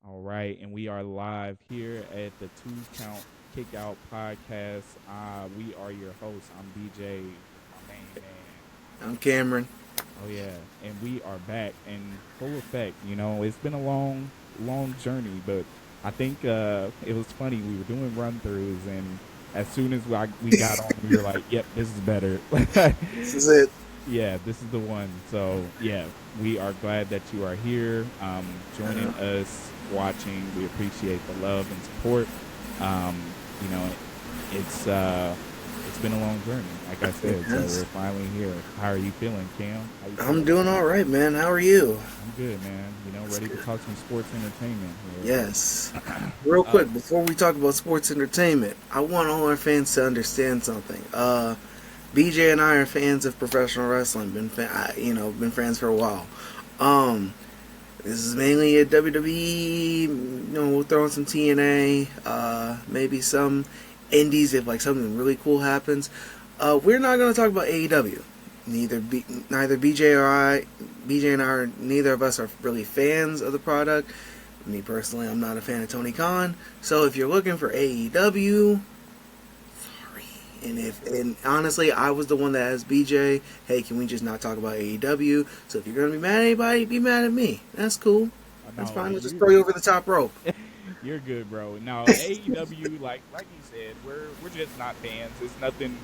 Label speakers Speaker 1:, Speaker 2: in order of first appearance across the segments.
Speaker 1: All right, and we are live here at the Two Count Kickout Podcast. We are your hosts. I'm DJ with my main man.
Speaker 2: I'm Cameron.
Speaker 1: Oh yeah, and we are back in full effect. It's been a long, long journey, but I think it was funny. We were doing run throughs, and as soon as we got on, we were like, "Yep, this is better."
Speaker 2: This is it.
Speaker 1: Yeah, this is the one. So yeah, we are glad that you are here, joining us, watching. We appreciate the love and support. Um, you know, it's been a long journey, like I said. So we're
Speaker 2: Yes.
Speaker 1: finally here. How are you feeling, Cam? How you
Speaker 2: I'm
Speaker 1: feeling?
Speaker 2: doing all right, man. How are you?
Speaker 1: I'm good, man.
Speaker 2: That's
Speaker 1: Ready to
Speaker 2: good.
Speaker 1: talk some sports entertainment
Speaker 2: Yes.
Speaker 1: here.
Speaker 2: Real
Speaker 1: uh,
Speaker 2: quick, before we talk about sports entertainment, I want all our fans to understand something. BJ and I are fans of professional wrestling. Been friends for a while. Um, this is mainly a WWE. We'll throw in some TNA. Maybe some indies if like something really cool happens. We're not going to talk about AEW. Neither BJ and I, neither of us are really fans of the product. Me personally, I'm not a fan of Tony Khan. So if you're looking for AEW, sorry. And honestly, I was the one that asked BJ, "Hey, can we just not talk about AEW?" So if you're gonna be mad at anybody, be mad at me. That's cool. That's
Speaker 1: no,
Speaker 2: fine. We'll just throw you over the top rope.
Speaker 1: you're good, bro. No, AEW, like you said, we're just not fans. It's nothing,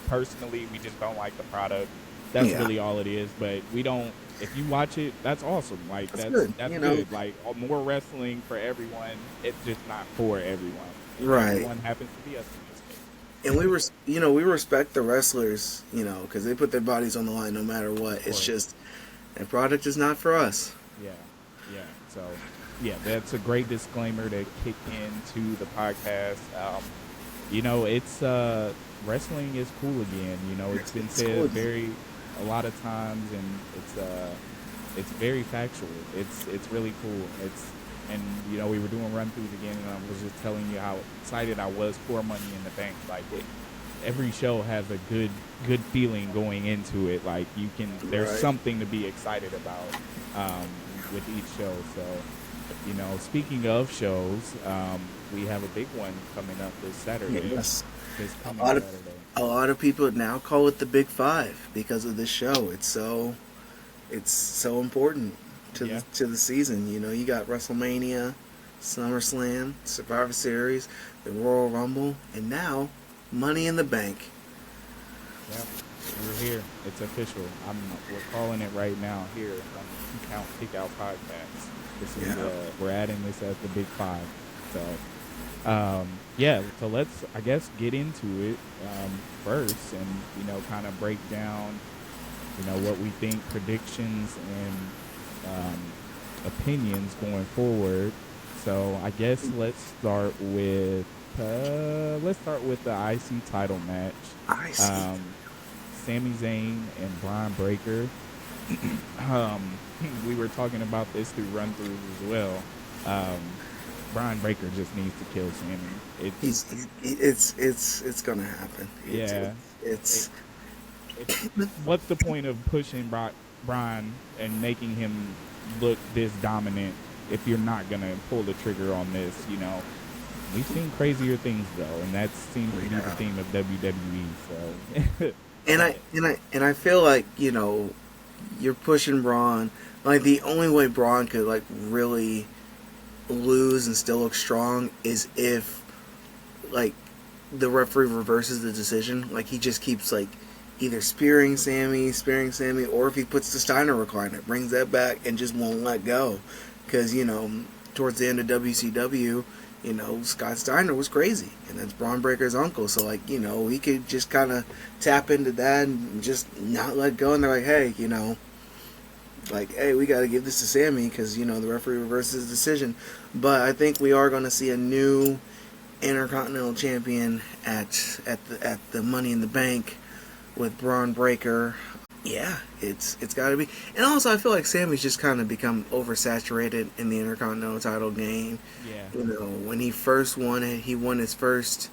Speaker 1: personally, we just don't like the product. That's
Speaker 2: Yeah,
Speaker 1: really all it is. But we don't. If you watch it, that's awesome. Like
Speaker 2: that's
Speaker 1: that's
Speaker 2: good.
Speaker 1: that's good. Like more wrestling for everyone. It's just not for everyone, and
Speaker 2: Right.
Speaker 1: everyone happens to be us in this case.
Speaker 2: And we respect the wrestlers, because they put their bodies on the line no matter
Speaker 1: Of
Speaker 2: what. It's
Speaker 1: course.
Speaker 2: just that product is not for us.
Speaker 1: Yeah, yeah. So, yeah, that's a great disclaimer to kick into the podcast. It's wrestling is cool again. It's been
Speaker 2: It's cool.
Speaker 1: said a lot of times, and it's very factual. It's really cool. And we were doing run throughs again, and I was just telling you how excited I was for Money in the Bank. Like every show has a good feeling going into it. Like there's
Speaker 2: Right.
Speaker 1: something to be excited about with each show. So speaking of shows, we have a big one coming up this Saturday.
Speaker 2: Yes.
Speaker 1: This
Speaker 2: A
Speaker 1: coming
Speaker 2: lot of
Speaker 1: Saturday.
Speaker 2: a lot of people now call it the Big Five because of this show. It's so important to
Speaker 1: Yeah,
Speaker 2: the season. You got WrestleMania, SummerSlam, Survivor Series, the Royal Rumble, and now Money in the Bank.
Speaker 1: yeah, we're here. It's official. We're calling it right now here on the Two Count Kickout podcast. This is
Speaker 2: Yeah.
Speaker 1: we're adding this as the Big Five. So yeah, so let's I guess get into it first, and kind of break down what we think, predictions and opinions going forward. So I guess let's start with the IC title match.
Speaker 2: I see.
Speaker 1: Um, Sami Zayn and Braun Breaker. um, we were talking about this through run throughs as well. Braun Breaker just needs to kill Sammy.
Speaker 2: It's gonna happen.
Speaker 1: Yeah.
Speaker 2: It's
Speaker 1: It, if what's the point of pushing Brian and making him look this dominant if you're not gonna pull the trigger on this? We've seen crazier things though, and that seems to be the
Speaker 2: yeah.
Speaker 1: theme of WWE. So go
Speaker 2: And I
Speaker 1: ahead.
Speaker 2: and I and I feel like you're pushing Braun. Like the only way Braun could like really lose and still look strong is if like the referee reverses the decision. Like he just keeps like either spearing Sammy, or if he puts the Steiner recliner, brings that back and just won't let go. Because towards the end of WCW, Scott Steiner was crazy, and that's Braun Breaker's uncle. So like he could just kind of tap into that and just not let go. And they're like, hey, like, hey, we got to give this to Sammy because the referee reverses the decision. But I think we are going to see a new Intercontinental Champion at the Money in the Bank with Braun Breaker. Yeah, it's got to be. And also, I feel like Sammy's just kind of become oversaturated in the Intercontinental title game.
Speaker 1: Yeah,
Speaker 2: When he first won it, he won his first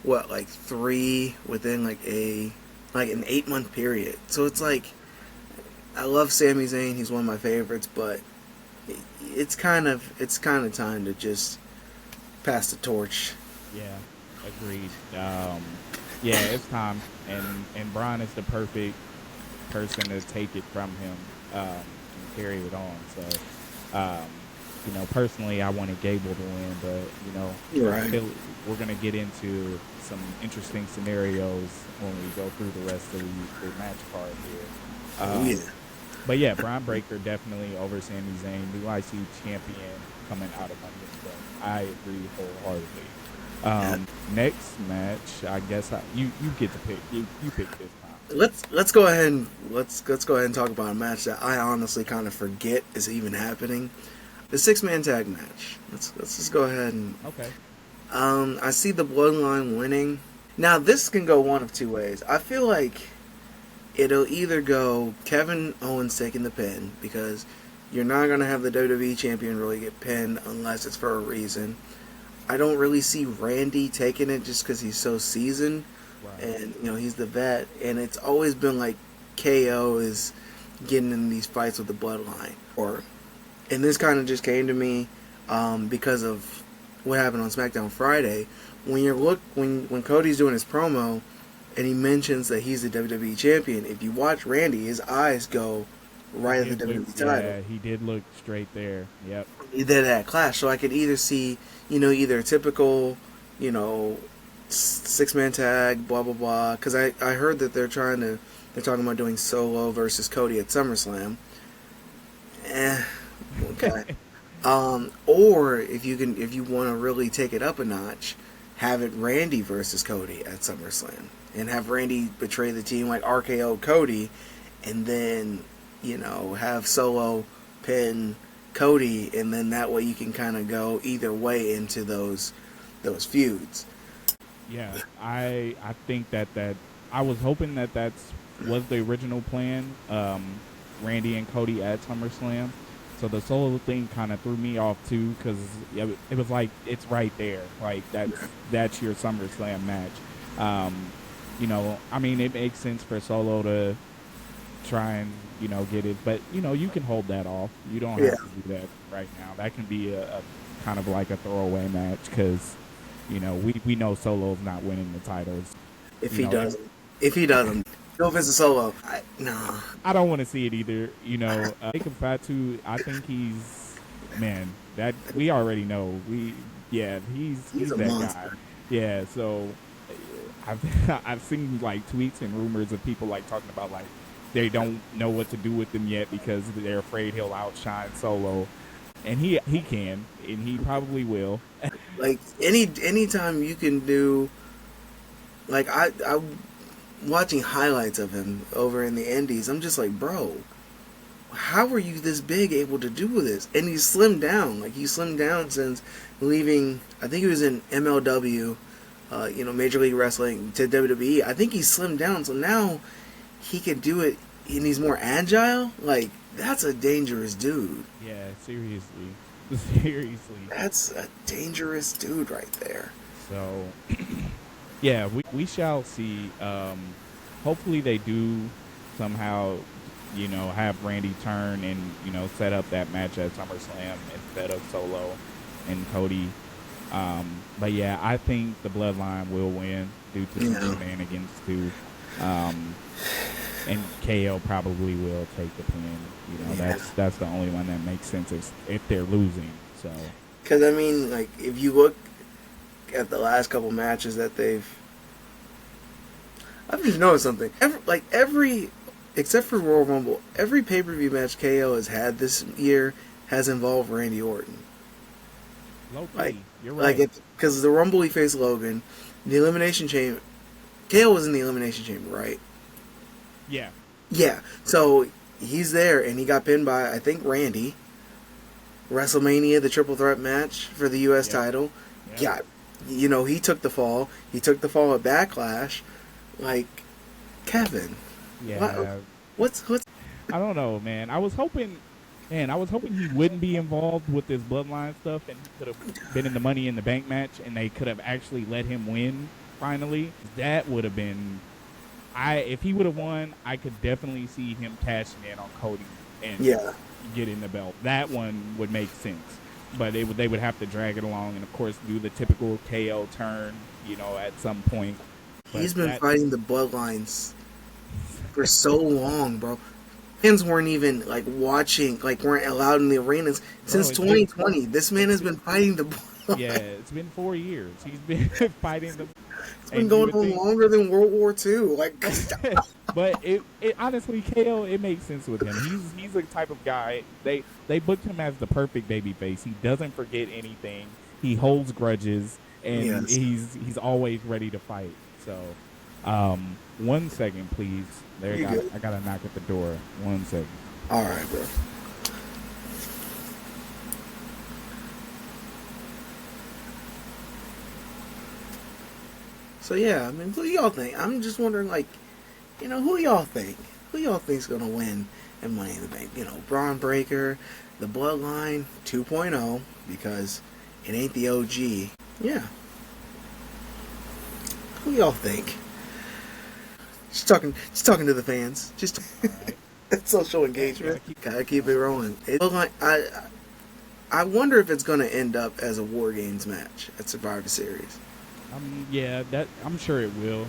Speaker 2: like three within like an 8 month period. So it's like I love Sami Zayn. He's one of my favorites, but it's kind of time to just pass the torch.
Speaker 1: Yeah, agreed. Yeah, it's time, and Braun is the perfect person to take it from him and carry it on. So, personally, I wanted Gable to win, but
Speaker 2: Right.
Speaker 1: we're gonna get into some interesting scenarios when we go through the rest of the match card here.
Speaker 2: Oh yeah.
Speaker 1: But yeah, Braun Breaker definitely over Sami Zayn, new IC champion coming out of Money in the Bank. I agree wholeheartedly.
Speaker 2: Yeah.
Speaker 1: Next match, I guess you get to pick. You pick this time.
Speaker 2: Let's go ahead and let's go ahead and talk about a match that I honestly kind of forget is even happening. The 6-man tag match. Let's just go ahead and
Speaker 1: Okay.
Speaker 2: I see the Bloodline winning. Now this can go one of two ways. I feel like it'll either go Kevin Owens taking the pin because you're not gonna have the WWE champion really get pinned unless it's for a reason. I don't really see Randy taking it just because he's so seasoned
Speaker 1: Right.
Speaker 2: and he's the vet, and it's always been like KO is getting in these fights with the Bloodline, and this kind of just came to me because of what happened on SmackDown Friday when Cody's doing his promo and he mentions that he's the WWE champion. If you watch Randy, his eyes go right at the WWE title.
Speaker 1: Yeah, he did look straight there. Yep.
Speaker 2: He did that clash, so I could either see either a typical 6-man tag, blah blah blah. Because I heard that they're talking about doing Solo versus Cody at SummerSlam. Okay. Or if you want to really take it up a notch, have it Randy versus Cody at SummerSlam, and have Randy betray the team like RKO Cody, and then have Solo pin Cody, and then that way you can kind of go either way into those feuds.
Speaker 1: Yeah, I think that I was hoping that was the original plan. Randy and Cody at SummerSlam. So the Solo thing kind of threw me off too because it was like it's right there, like that's your SummerSlam match. I mean, it makes sense for Solo to try and get it, but you can hold that off. You don't have to do that right now. That can be a kind of like a throwaway match because we know Solo's not winning the titles.
Speaker 2: If he doesn't, go visit Solo. Nah.
Speaker 1: I don't want to see it either. Jacob Fatu, I think he's that we already know. He's
Speaker 2: a
Speaker 1: that
Speaker 2: monster.
Speaker 1: guy. Yeah, so I've seen like tweets and rumors of people like talking about like they don't know what to do with him yet because they're afraid he'll outshine Solo, and he can, and he probably will.
Speaker 2: Like anytime you can do, like I'm watching highlights of him over in the Indies. I'm just like, bro, how are you this big able to do this? And he's slimmed down. Like he's slimmed down since leaving. I think he was in MLW, Major League Wrestling to WWE. I think he's slimmed down, so now he can do it, and he's more agile. Like that's a dangerous dude.
Speaker 1: Yeah, seriously. Seriously.
Speaker 2: That's a dangerous dude right there.
Speaker 1: So, yeah, we shall see. Hopefully they do somehow, have Randy turn and, set up that match at SummerSlam instead of Solo and Cody. But yeah, I think the Bloodline will win due to some shenanigans too. And KO probably will take the pin. That's the only one that makes sense if they're losing. So,
Speaker 2: because I mean, like if you look at the last couple matches that I've just noticed something. Every except for Royal Rumble, every pay-per-view match KO has had this year has involved Randy Orton.
Speaker 1: Locally, you're right.
Speaker 2: Because the Rumble he faced Logan, the Elimination Chamber. KO was in the Elimination Chamber, right?
Speaker 1: Yeah.
Speaker 2: Yeah. So he's there, and he got pinned by I think Randy. WrestleMania, the triple threat match for the U.S. title. Yeah. He took the fall. He took the fall at Backlash. Like, Kevin.
Speaker 1: Yeah.
Speaker 2: What's?
Speaker 1: I don't know, man. I was hoping he wouldn't be involved with this Bloodline stuff, and he could have been in the Money in the Bank match, and they could have actually let him win finally. That would have been. If he would have won, I could definitely see him cashing in on Cody and getting the belt. That one would make sense, but they would have to drag it along, and of course do the typical KO turn, at some point. But
Speaker 2: He's been
Speaker 1: that,
Speaker 2: fighting the bloodlines for so long, bro. Fans weren't even like watching, like weren't allowed in the arenas
Speaker 1: bro,
Speaker 2: since 2020. This man has been fighting the
Speaker 1: yeah,
Speaker 2: bloodline.
Speaker 1: it's been 4 years. He's been fighting the,
Speaker 2: It's been
Speaker 1: and you
Speaker 2: going
Speaker 1: would
Speaker 2: on
Speaker 1: think.
Speaker 2: longer than World War II. Like,
Speaker 1: But it honestly, KO, it makes sense with him. He's the type of guy, they booked him as the perfect baby face. He doesn't forget anything. He holds grudges, and
Speaker 2: yes,
Speaker 1: he's always ready to fight. So, 1 second, please.
Speaker 2: you good?
Speaker 1: I got to knock at the door. 1 second.
Speaker 2: All right, bro. So yeah, I mean, who y'all think? I'm just wondering, like, who y'all think? Who y'all think's gonna win in Money in the Bank? Braun Breaker, the Bloodline 2.0, because it ain't the OG. Yeah. Who y'all think? Just talking to the fans. Just
Speaker 1: Right.
Speaker 2: social engagement. Gotta keep it rolling. I wonder if it's gonna end up as a War Games match at Survivor Series.
Speaker 1: Yeah, that I'm sure it will.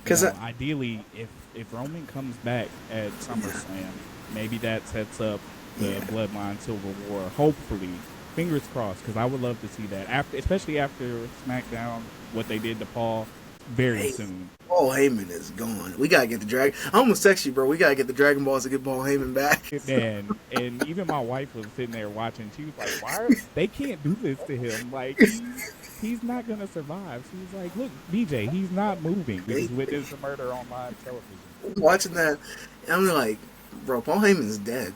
Speaker 2: Because
Speaker 1: ideally, if Roman comes back at SummerSlam, maybe that sets up the Bloodline Civil War. Hopefully, fingers crossed, because I would love to see that especially after SmackDown, what they did to Paul very soon.
Speaker 2: Paul Heyman is gone. We gotta get the Dragon. I almost text you, bro. We gotta get the Dragon Balls to get Paul Heyman back.
Speaker 1: Man, and even my wife was sitting there watching. She was like, they can't do this to him? Like he's not gonna survive. She was like, look, BJ, he's not moving. He's witnessed a murder on live television.
Speaker 2: Watching that, I'm like, bro, Paul Heyman's dead.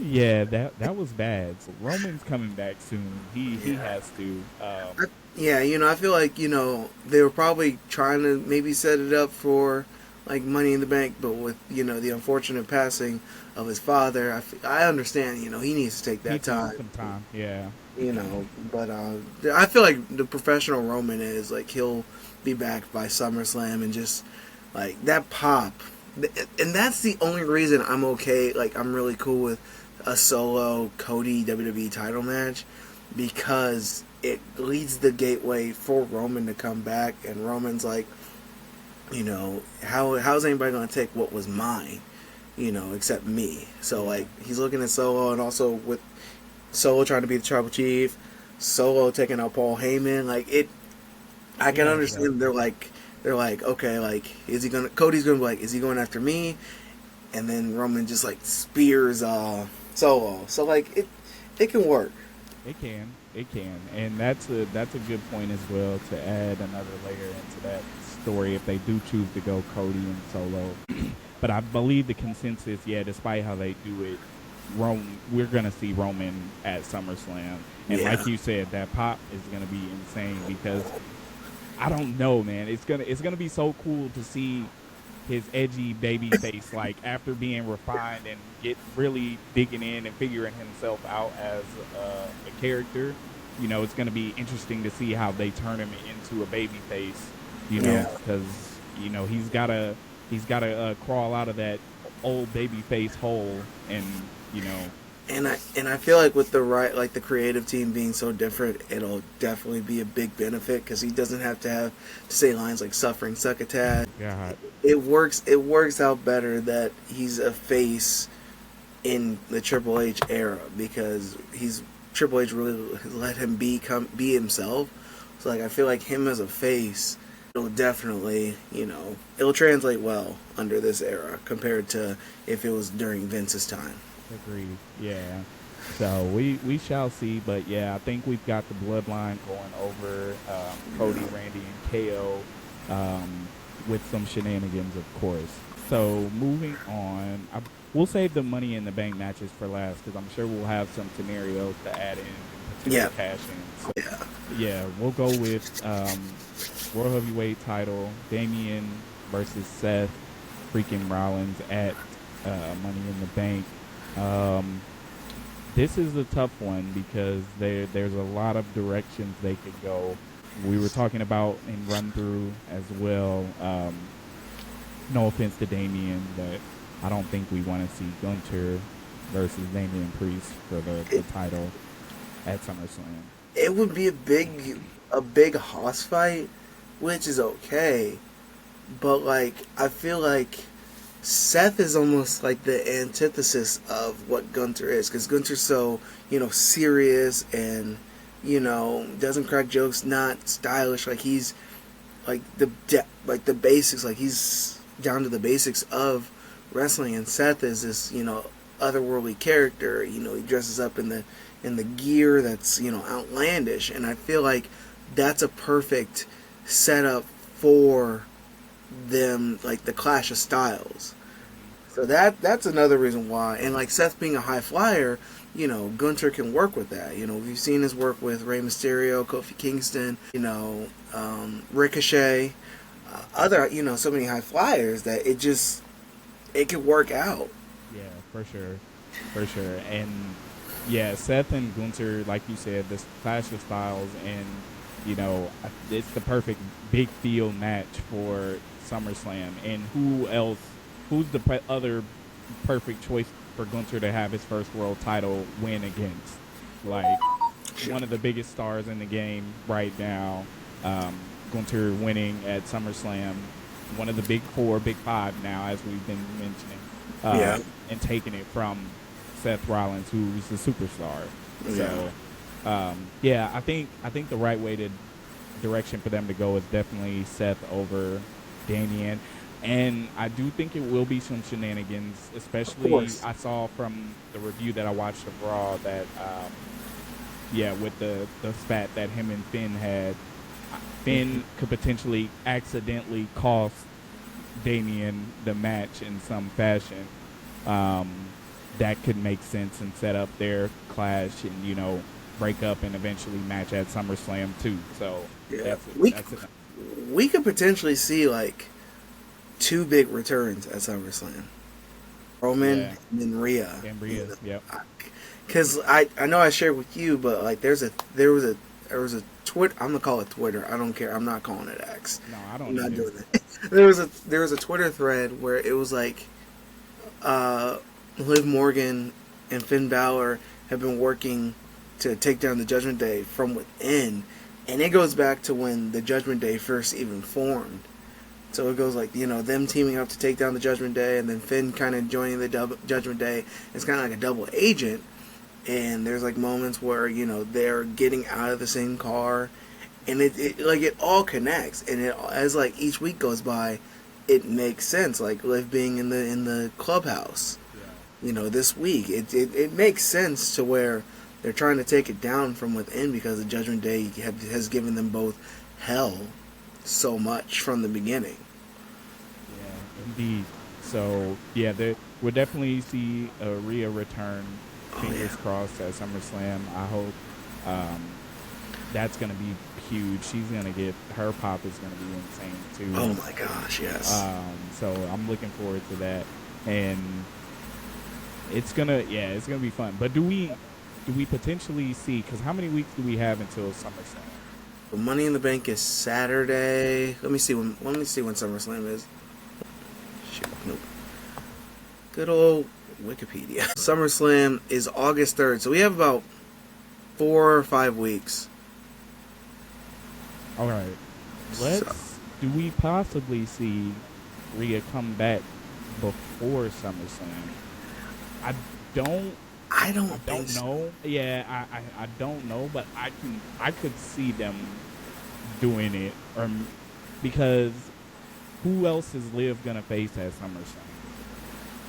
Speaker 1: Yeah, that was bad. So Roman's coming back soon. He has to.
Speaker 2: Yeah, I feel like they were probably trying to maybe set it up for like Money in the Bank, but with the unfortunate passing of his father, I understand. He needs to take that time.
Speaker 1: Some time, yeah.
Speaker 2: But I feel like the professional Roman is like he'll be back by SummerSlam, and just like that pop, and that's the only reason I'm okay. Like I'm really cool with a solo Cody WWE title match, because it leads the gateway for Roman to come back, and Roman's like, how's anybody gonna take what was mine, except me? So like he's looking at Solo, and also with Solo trying to be the Tribal Chief, Solo taking out Paul Heyman. Like I can understand. Exactly. They're like, okay, like Cody's gonna be like, is he going after me? And then Roman just like spears Solo. So like it can work.
Speaker 1: It can, and that's a good point as well, to add another layer into that story if they do choose to go Cody and Solo. But I believe the consensus, despite how they do it, we're gonna see Roman at SummerSlam, and like you said, that pop is gonna be insane, because I don't know, man. It's gonna be so cool to see his edgy baby face, like after being refined and get really digging in and figuring himself out as a character. It's going to be interesting to see how they turn him into a baby face, because he's got to crawl out of that old baby face hole, and
Speaker 2: And I feel like with the creative team being so different, it'll definitely be a big benefit, because he doesn't have to say lines like "suffering succotash."
Speaker 1: God.
Speaker 2: It works out better that he's a face in the Triple H era, because Triple H really let him be himself. So like I feel like him as a face, it'll definitely it'll translate well under this era compared to if it was during Vince's time.
Speaker 1: Agreed. Yeah. So we shall see, but yeah, I think we've got the Bloodline going over Cody, Randy, and KO, with some shenanigans, of course. So moving on, we'll save the Money in the Bank matches for last, because I'm sure we'll have some scenarios to add in and potential cash in. So we'll go with World Heavyweight title, Damian versus Seth freaking Rollins at Money in the Bank. This is a tough one, because there's a lot of directions they could go. We were talking about in run through as well. No offense to Damian, but I don't think we want to see Gunter versus Damian Priest for the
Speaker 2: It,
Speaker 1: title at SummerSlam.
Speaker 2: it would be a big hoss fight, which is okay. But like, I feel like Seth is almost like the antithesis of what Gunter is, because Gunter's so serious and doesn't crack jokes, not stylish. Like he's like like the basics. Like he's down to the basics of wrestling, and Seth is this otherworldly character. He dresses up in the gear that's outlandish, and I feel like that's a perfect setup for them, like the clash of styles. So that's another reason why. And like Seth being a high flyer, Gunter can work with that. We've seen his work with Rey Mysterio, Kofi Kingston, Ricochet, other, so many high flyers that it could work out.
Speaker 1: Yeah, for sure, and yeah, Seth and Gunther, like you said, this clash of styles, and it's the perfect big field match for SummerSlam. And who else? Who's the other perfect choice for Gunther to have his first world title win against? Like one of the biggest stars in the game right now. Gunther winning at SummerSlam, one of the big four, big five now, as we've been mentioning,
Speaker 2: Yeah.
Speaker 1: and taking it from Seth Rollins, who's the superstar.
Speaker 2: Yeah.
Speaker 1: So, yeah, I think the right way to direction for them to go is definitely Seth over Damian. And I do think it will be some shenanigans,
Speaker 2: Of
Speaker 1: especially
Speaker 2: course.
Speaker 1: I saw from the review that I watched of Raw that, yeah, with the spat that him and Finn had, Finn could potentially accidentally cost Damian the match in some fashion. Um, that could make sense and set up their clash and break up and eventually match at SummerSlam too. So
Speaker 2: Yeah.
Speaker 1: that's
Speaker 2: We
Speaker 1: that's it.
Speaker 2: we could potentially see like two big returns at SummerSlam. Roman
Speaker 1: Yeah,
Speaker 2: and then Rhea.
Speaker 1: and Rhea. Yep.
Speaker 2: Because I know I shared with you, but like there was a Twitter. I'm gonna call it Twitter. I don't care. I'm not calling it X.
Speaker 1: No, I
Speaker 2: I'm
Speaker 1: don't
Speaker 2: not
Speaker 1: either.
Speaker 2: doing it. There was a Twitter thread where it was like uh, Liv Morgan and Finn Balor have been working to take down the Judgment Day from within, and it goes back to when the Judgment Day first even formed. So it goes like them teaming up to take down the Judgment Day, and then Finn kind of joining the Judgment Day. It's kind of like a double agent, and there's like moments where they're getting out of the same car, and it all connects, and it as like each week goes by, it makes sense. Like Liv being in the clubhouse,
Speaker 1: Yeah.
Speaker 2: this week, it makes sense to where they're trying to take it down from within because the Judgment Day has given them both hell so much from the beginning.
Speaker 1: Yeah, indeed. So yeah, we'll definitely see a Rhea return.
Speaker 2: Oh
Speaker 1: Fingers
Speaker 2: yeah.
Speaker 1: crossed at SummerSlam. I hope um, that's gonna be huge. She's gonna get her pop is gonna be insane
Speaker 2: Oh
Speaker 1: too.
Speaker 2: my gosh, yes.
Speaker 1: So I'm looking forward to that, and it's gonna be fun. But do we potentially see? Because how many weeks do we have until SummerSlam?
Speaker 2: But Money in the Bank is Saturday. Let me see when SummerSlam is. Shoot, nope. Good old Wikipedia. SummerSlam is August 3rd, so we have about 4 or 5 weeks.
Speaker 1: All right.
Speaker 2: So,
Speaker 1: Do we possibly see Rhea come back before SummerSlam? I don't
Speaker 2: I don't
Speaker 1: I
Speaker 2: think
Speaker 1: don't
Speaker 2: so.
Speaker 1: know. Yeah, I don't know, but I could see them doing it, because who else is Liv gonna face at SummerSlam?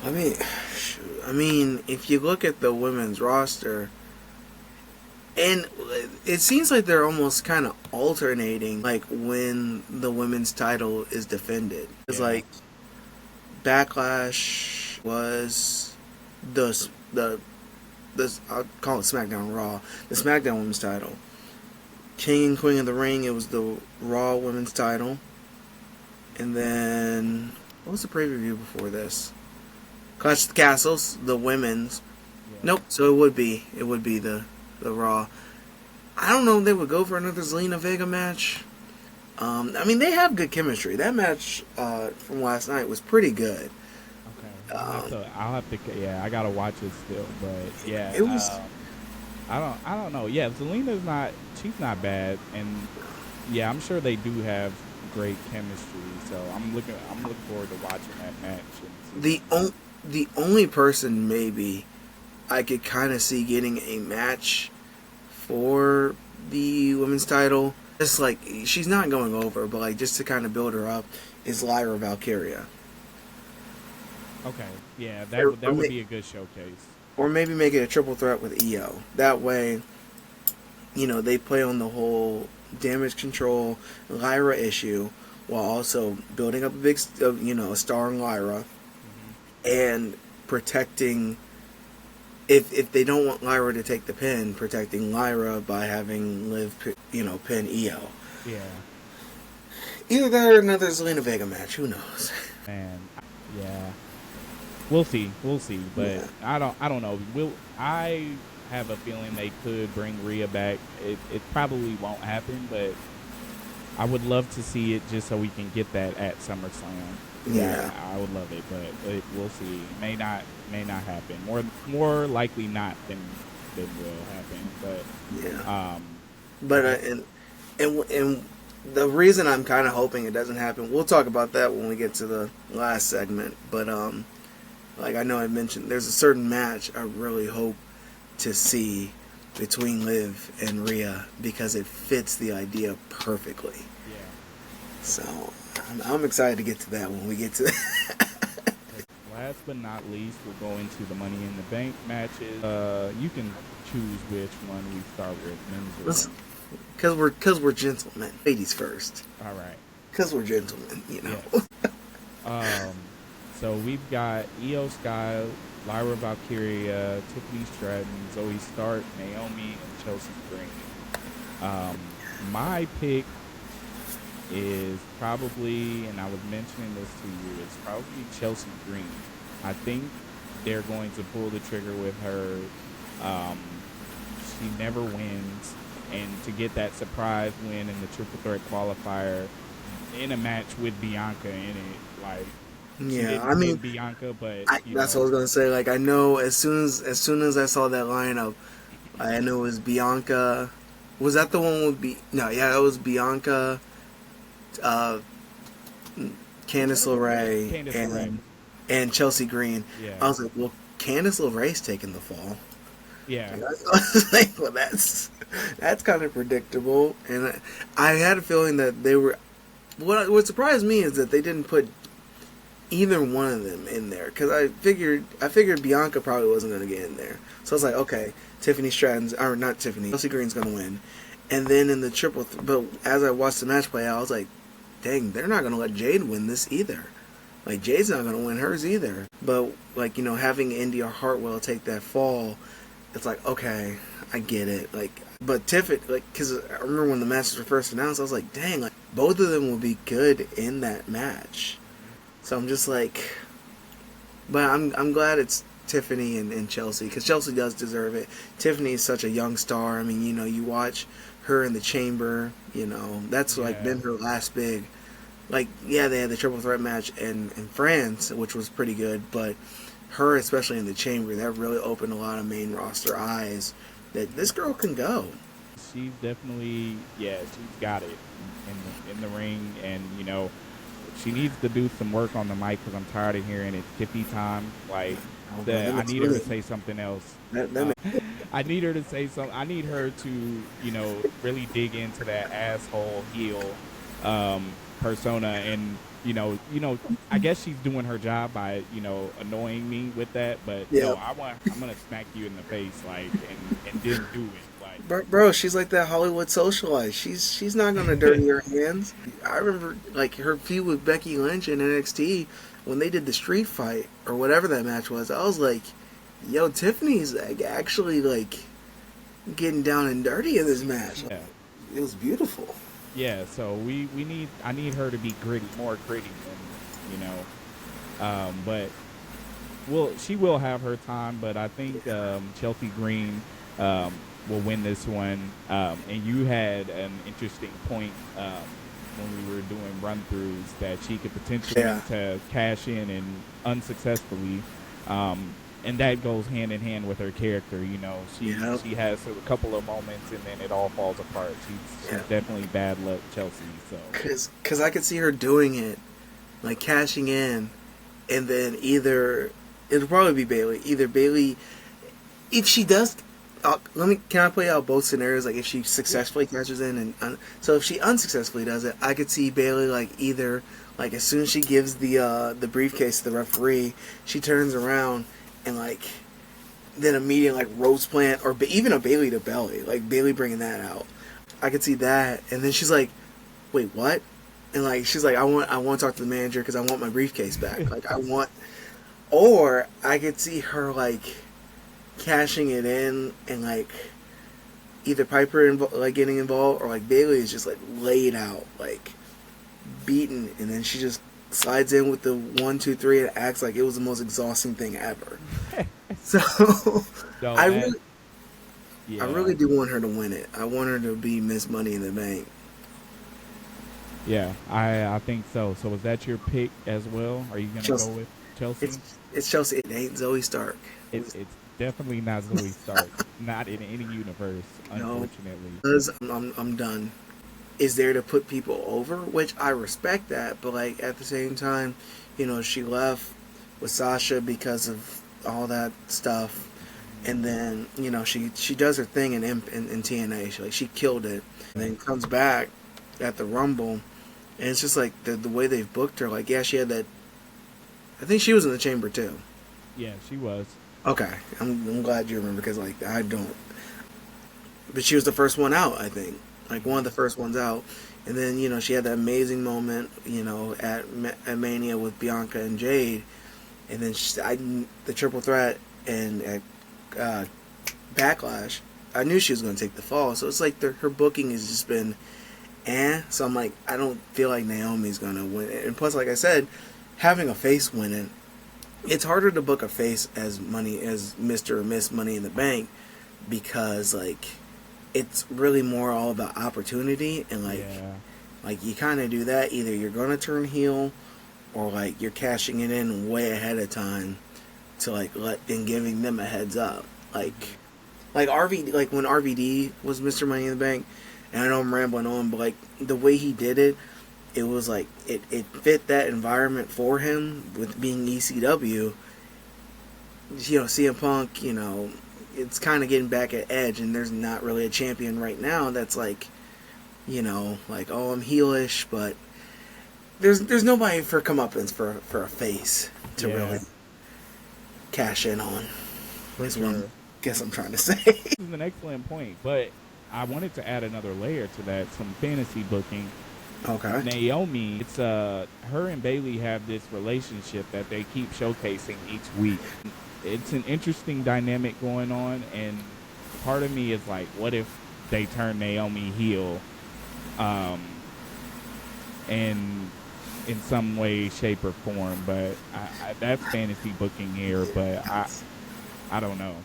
Speaker 2: I mean, shoot, if you look at the women's roster, and it seems like they're almost kind of alternating, like when the women's title is defended. It's
Speaker 1: Yeah,
Speaker 2: like Backlash was the I'll call it SmackDown Raw, the SmackDown Women's title. King and Queen of the Ring, it was the Raw Women's title, and then what was the pay-per-view before this? Clash of the Castles, the women's.
Speaker 1: yeah,
Speaker 2: Nope. So it would be the Raw. I don't know if they would go for another Zelina Vega match. They have good chemistry. That match from last night was pretty good.
Speaker 1: okay, I'll have to. Yeah, I gotta watch it still. But yeah,
Speaker 2: It was
Speaker 1: I don't know. Yeah, Zelina's not. She's not bad, and yeah, I'm sure they do have great chemistry. So I'm looking forward to watching that match and see.
Speaker 2: the only person maybe I could kind of see getting a match for the women's title. Just like she's not going over, but like just to kind of build her up is Lyra Valkyria.
Speaker 1: Okay, yeah,
Speaker 2: Or,
Speaker 1: that would be a good showcase.
Speaker 2: or maybe make it a triple threat with EO. That way, they play on the whole damage control Lyra issue while also building up a big, a star in Lyra
Speaker 1: Hmm.
Speaker 2: and protecting. If they don't want Lyra to take the pin, protecting Lyra by having Liv, pin EO.
Speaker 1: Yeah,
Speaker 2: Either that or another Zelina Vega match. Who knows?
Speaker 1: man. Yeah, we'll see. We'll see. But
Speaker 2: Yeah.
Speaker 1: I don't know. I have a feeling they could bring Rhea back. It probably won't happen, but I would love to see it just so we can get that at SummerSlam.
Speaker 2: Yeah.
Speaker 1: I would love it, but we'll see. May not happen. More likely not than will happen.
Speaker 2: Yeah.
Speaker 1: Um,
Speaker 2: But and the reason I'm kind of hoping it doesn't happen, we'll talk about that when we get to the last segment. But like I know I mentioned, there's a certain match I really hope to see between Liv and Rhea because it fits the idea perfectly.
Speaker 1: yeah.
Speaker 2: So I'm excited to get to that when we get to.
Speaker 1: Last but not least, we'll go into the Money in the Bank matches. You can choose which one we start with, men's or women's.
Speaker 2: Because we're gentlemen, ladies first.
Speaker 1: All right.
Speaker 2: Because we're gentlemen,
Speaker 1: Yes. So we've got Io Sky, Lyra Valkyria, Tiffany Stratton, Zoe Stark, Naomi, and Chelsea Green. My pick is probably, and I was mentioning this to you, it's probably Chelsea Green. I think they're going to pull the trigger with her. She never wins, and to get that surprise win in the triple threat qualifier in a match with Bianca in it, like she
Speaker 2: Yeah,
Speaker 1: didn't
Speaker 2: I
Speaker 1: win
Speaker 2: mean,
Speaker 1: Bianca, but
Speaker 2: that's what I was gonna say. Like I know as soon as I saw that lineup, I knew it was Bianca. Was that the one with No, yeah, that was Bianca, uh, Candice LeRae,
Speaker 1: Candice LeRae.
Speaker 2: and Chelsea Green.
Speaker 1: Yeah,
Speaker 2: I was like, well, Candice LeRae's taking the fall.
Speaker 1: yeah,
Speaker 2: I was like, well, that's kind of predictable. And I had a feeling that they were. What surprised me is that they didn't put either one of them in there because I figured Bianca probably wasn't going to get in there. So I was like, okay, Tiffany Stratton's or not Tiffany, Chelsea Green's going to win. And then in the but as I watched the match play out, I was like, dang, they're not going to let Jade win this either. Like Jade's not going to win hers either. But like having India Hartwell take that fall, it's like okay, I get it. Like, but Tiffany, like, because I remember when the matches were first announced, I was like, dang, like both of them would be good in that match. So I'm just like, but I'm glad it's Tiffany and Chelsea because Chelsea does deserve it. Tiffany is such a young star. I mean, you watch her in the Chamber. That's like been her last big. Like, yeah, they had the triple threat match in France, which was pretty good, but her, especially in the Chamber, that really opened a lot of main roster eyes that this girl can go.
Speaker 1: she's definitely she's got it in the ring, and she needs to do some work on the mic because I'm tired of hearing it Tiffy time. Like I need her to say something else. I need her to say something. I need her to really dig into that asshole heel persona, and I guess she's doing her job by annoying me with that, but no, I'm gonna smack you in the face, like, and then do it.
Speaker 2: Bro, she's like that Hollywood socialite. She's not gonna dirty her hands. I remember like her feud with Becky Lynch in NXT when they did the street fight or whatever that match was. I was like, yo, Tiffany's like actually like getting down and dirty in this match.
Speaker 1: Yeah.
Speaker 2: It was beautiful.
Speaker 1: Yeah, so I need her to be gritty, more gritty, but she will have her time. But I think Chelsea Green will win this one. And you had an interesting point when we were doing run throughs that she could potentially
Speaker 2: Yeah.
Speaker 1: to cash in and unsuccessfully. And that goes hand in hand with her character. You know,
Speaker 2: Yeah.
Speaker 1: she has a couple of moments and then it all falls apart.
Speaker 2: Yeah.
Speaker 1: She's definitely bad luck Chelsea. So
Speaker 2: Cause I could see her doing it, like cashing in, and then either it'll probably be Bailey. Either Bailey, if she does, can I play out both scenarios? Like if she
Speaker 1: yeah,
Speaker 2: successfully cashes in, and so if she unsuccessfully does it, I could see Bailey like either like as soon as she gives the briefcase to the referee, she turns around and like then immediately like rose plant or even a Bailey to belly, like Bailey bringing that out. I could see that, and then she's like, "Wait, what?" And like she's like, I want to talk to the manager because I want my briefcase back. Like I want, or I could see her like cashing it in and like either Piper like getting involved or like Bailey is just like laid out, like beaten, and then she just slides in with the 1, 2, 3 and acts like it was the most exhausting thing ever. So
Speaker 1: no,
Speaker 2: I
Speaker 1: that
Speaker 2: really, I
Speaker 1: yeah,
Speaker 2: really do want her to win it. I want her to be Miss Money in the Bank.
Speaker 1: yeah. I think so. So is that your pick as well? Are you gonna go
Speaker 2: Chelsea,
Speaker 1: with Chelsea?
Speaker 2: it's Chelsea. It ain't Zoe Stark.
Speaker 1: It's definitely not Zoe Stark. Not in any universe,
Speaker 2: No,
Speaker 1: unfortunately.
Speaker 2: because I'm done. Is there to put people over, which I respect that, but like at the same time, she left with Sasha because of all that stuff, and then she does her thing in TNA. She killed it, and then comes back at the Rumble, and it's just like the way they've booked her. Like, yeah, she had that. I think she was in the chamber too.
Speaker 1: Yeah, she was.
Speaker 2: Okay, I'm glad you remember because like I don't. But she was the first one out, I think. Like one of the first ones out. And then, she had that amazing moment, at Mania with Bianca and Jade. And then the triple threat and at Backlash, I knew she was going to take the fall. So it's like her booking has just been So I'm like, I don't feel like Naomi's going to win. And plus, like I said, having a face winning, it's harder to book a face as Mr. or Miss Money in the Bank because, like, it's really more all about opportunity and
Speaker 1: Yeah.
Speaker 2: like you kind of do that either you're gonna turn heel or like you're cashing it in way ahead of time to like let and giving them a heads up like RV like when RVD was Mr. Money in the Bank, and I know I'm rambling on, but like the way he did it, it was like it fit that environment for him with being ECW. CM Punk, it's kind of getting back at Edge, and there's not really a champion right now that's like, like, oh, I'm heelish, but there's nobody for comeuppance for a face to
Speaker 1: Yeah,
Speaker 2: really cash in on.
Speaker 1: for
Speaker 2: Is what I
Speaker 1: sure.
Speaker 2: guess I'm trying to say.
Speaker 1: This is an excellent point, but I wanted to add another layer to that, some fantasy booking.
Speaker 2: Okay.
Speaker 1: Naomi, it's her and Bailey have this relationship that they keep showcasing each week. It's an interesting dynamic going on, and part of me is like, what if they turn Naomi heel, um, and in some way, shape, or form? But that's fantasy booking here, but I don't know.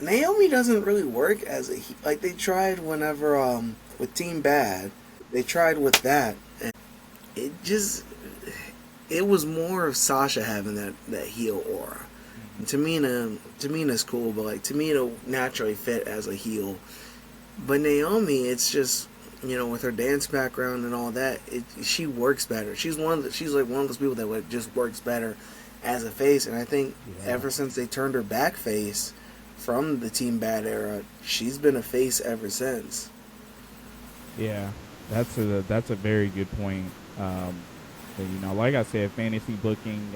Speaker 2: Naomi doesn't really work as like they tried whenever with Team Bad, they tried with that, and it just it was more of Sasha having that heel aura.
Speaker 1: Mhm.
Speaker 2: And Tamina's cool, but like Tamina naturally fit as a heel. But Naomi, it's just with her dance background and all that, she works better. She's like one of those people that like just works better as a face. And I think
Speaker 1: Yeah.
Speaker 2: ever since they turned her back face from the Team Bad era, she's been a face ever since.
Speaker 1: Yeah, that's a very good point. But, like I said, fantasy booking,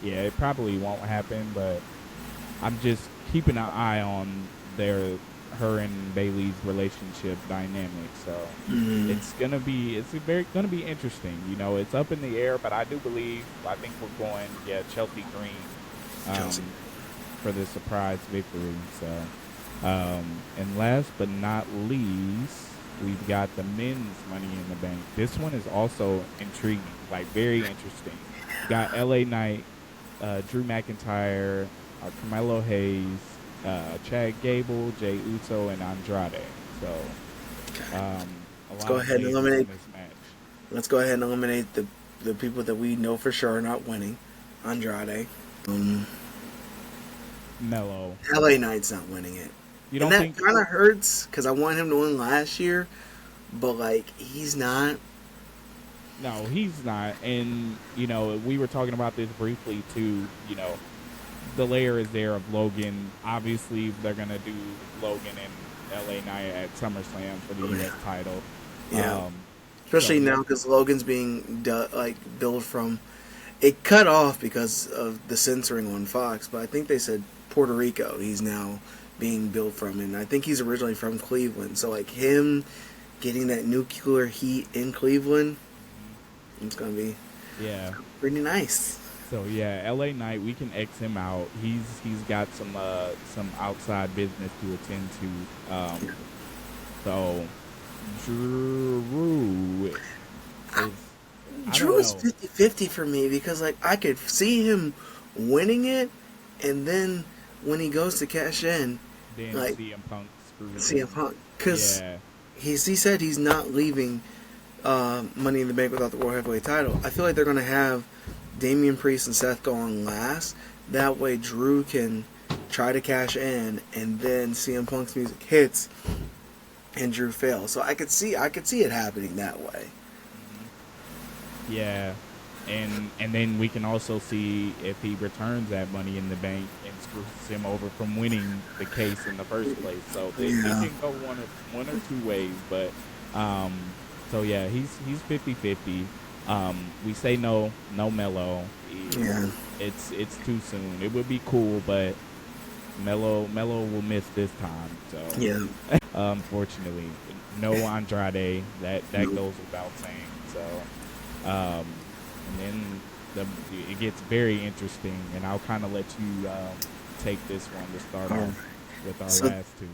Speaker 1: yeah, it probably won't happen, but I'm just keeping an eye on her and Bailey's relationship dynamic. So
Speaker 2: Mm,
Speaker 1: it's gonna be interesting. It's up in the air, but I think we're going, yeah, Chelsea Green,
Speaker 2: Chelsea.
Speaker 1: for the surprise victory. So, and last but not least, we've got the men's Money in the Bank. This one is also intriguing, like very interesting. Got LA Knight, Drew McIntyre, Carmelo Hayes, Chad Gable, Jay Uso, and Andrade. So,
Speaker 2: Okay.
Speaker 1: a
Speaker 2: Let's
Speaker 1: lot
Speaker 2: go
Speaker 1: of
Speaker 2: ahead and
Speaker 1: faces in
Speaker 2: eliminate.
Speaker 1: this match.
Speaker 2: let's go ahead and eliminate the people that we know for sure are not winning. Andrade. Um,
Speaker 1: Mello.
Speaker 2: LA Knight's not winning it.
Speaker 1: You
Speaker 2: And
Speaker 1: don't
Speaker 2: that
Speaker 1: think?
Speaker 2: kind of hurts because I wanted him to win last year, but like he's not.
Speaker 1: No, he's not. And we were talking about this briefly too. The layer is there of Logan. Obviously, they're gonna do Logan and LA Knight at SummerSlam for the US title.
Speaker 2: Yeah,
Speaker 1: Um,
Speaker 2: especially
Speaker 1: so
Speaker 2: now because Logan's being billed from. It cut off because of the censoring on Fox, but I think they said Puerto Rico. He's now being billed from, and I think he's originally from Cleveland. So like him getting that nuclear heat in Cleveland, it's gonna be
Speaker 1: yeah.
Speaker 2: pretty nice.
Speaker 1: So yeah, LA Knight, we can X him out. He's got some outside business to attend to. So Drew is,
Speaker 2: Drew is 50-50 for me because like I could see him winning it, and then when he goes to cash in,
Speaker 1: then
Speaker 2: like
Speaker 1: CM Punk screws
Speaker 2: CM
Speaker 1: him.
Speaker 2: Punk, because
Speaker 1: Yeah,
Speaker 2: he said he's not leaving Money in the Bank without the World Heavyweight title. I feel like they're gonna have Damian Priest and Seth go on last. That way Drew can try to cash in, and then CM Punk's music hits and Drew fails. So I could see it happening that way.
Speaker 1: yeah. And then we can also see if he returns that Money in the Bank and screws him over from winning the case in the first place. So they can go one or two ways, but so yeah, he's 50-50. We say no Mello.
Speaker 2: Yeah.
Speaker 1: It's too soon. It would be cool, but Mello will miss this time. So
Speaker 2: Yeah.
Speaker 1: unfortunately, no Andrade. That goes without saying. So and then it gets very interesting, and I'll kind of let you take this one to start off with our last two.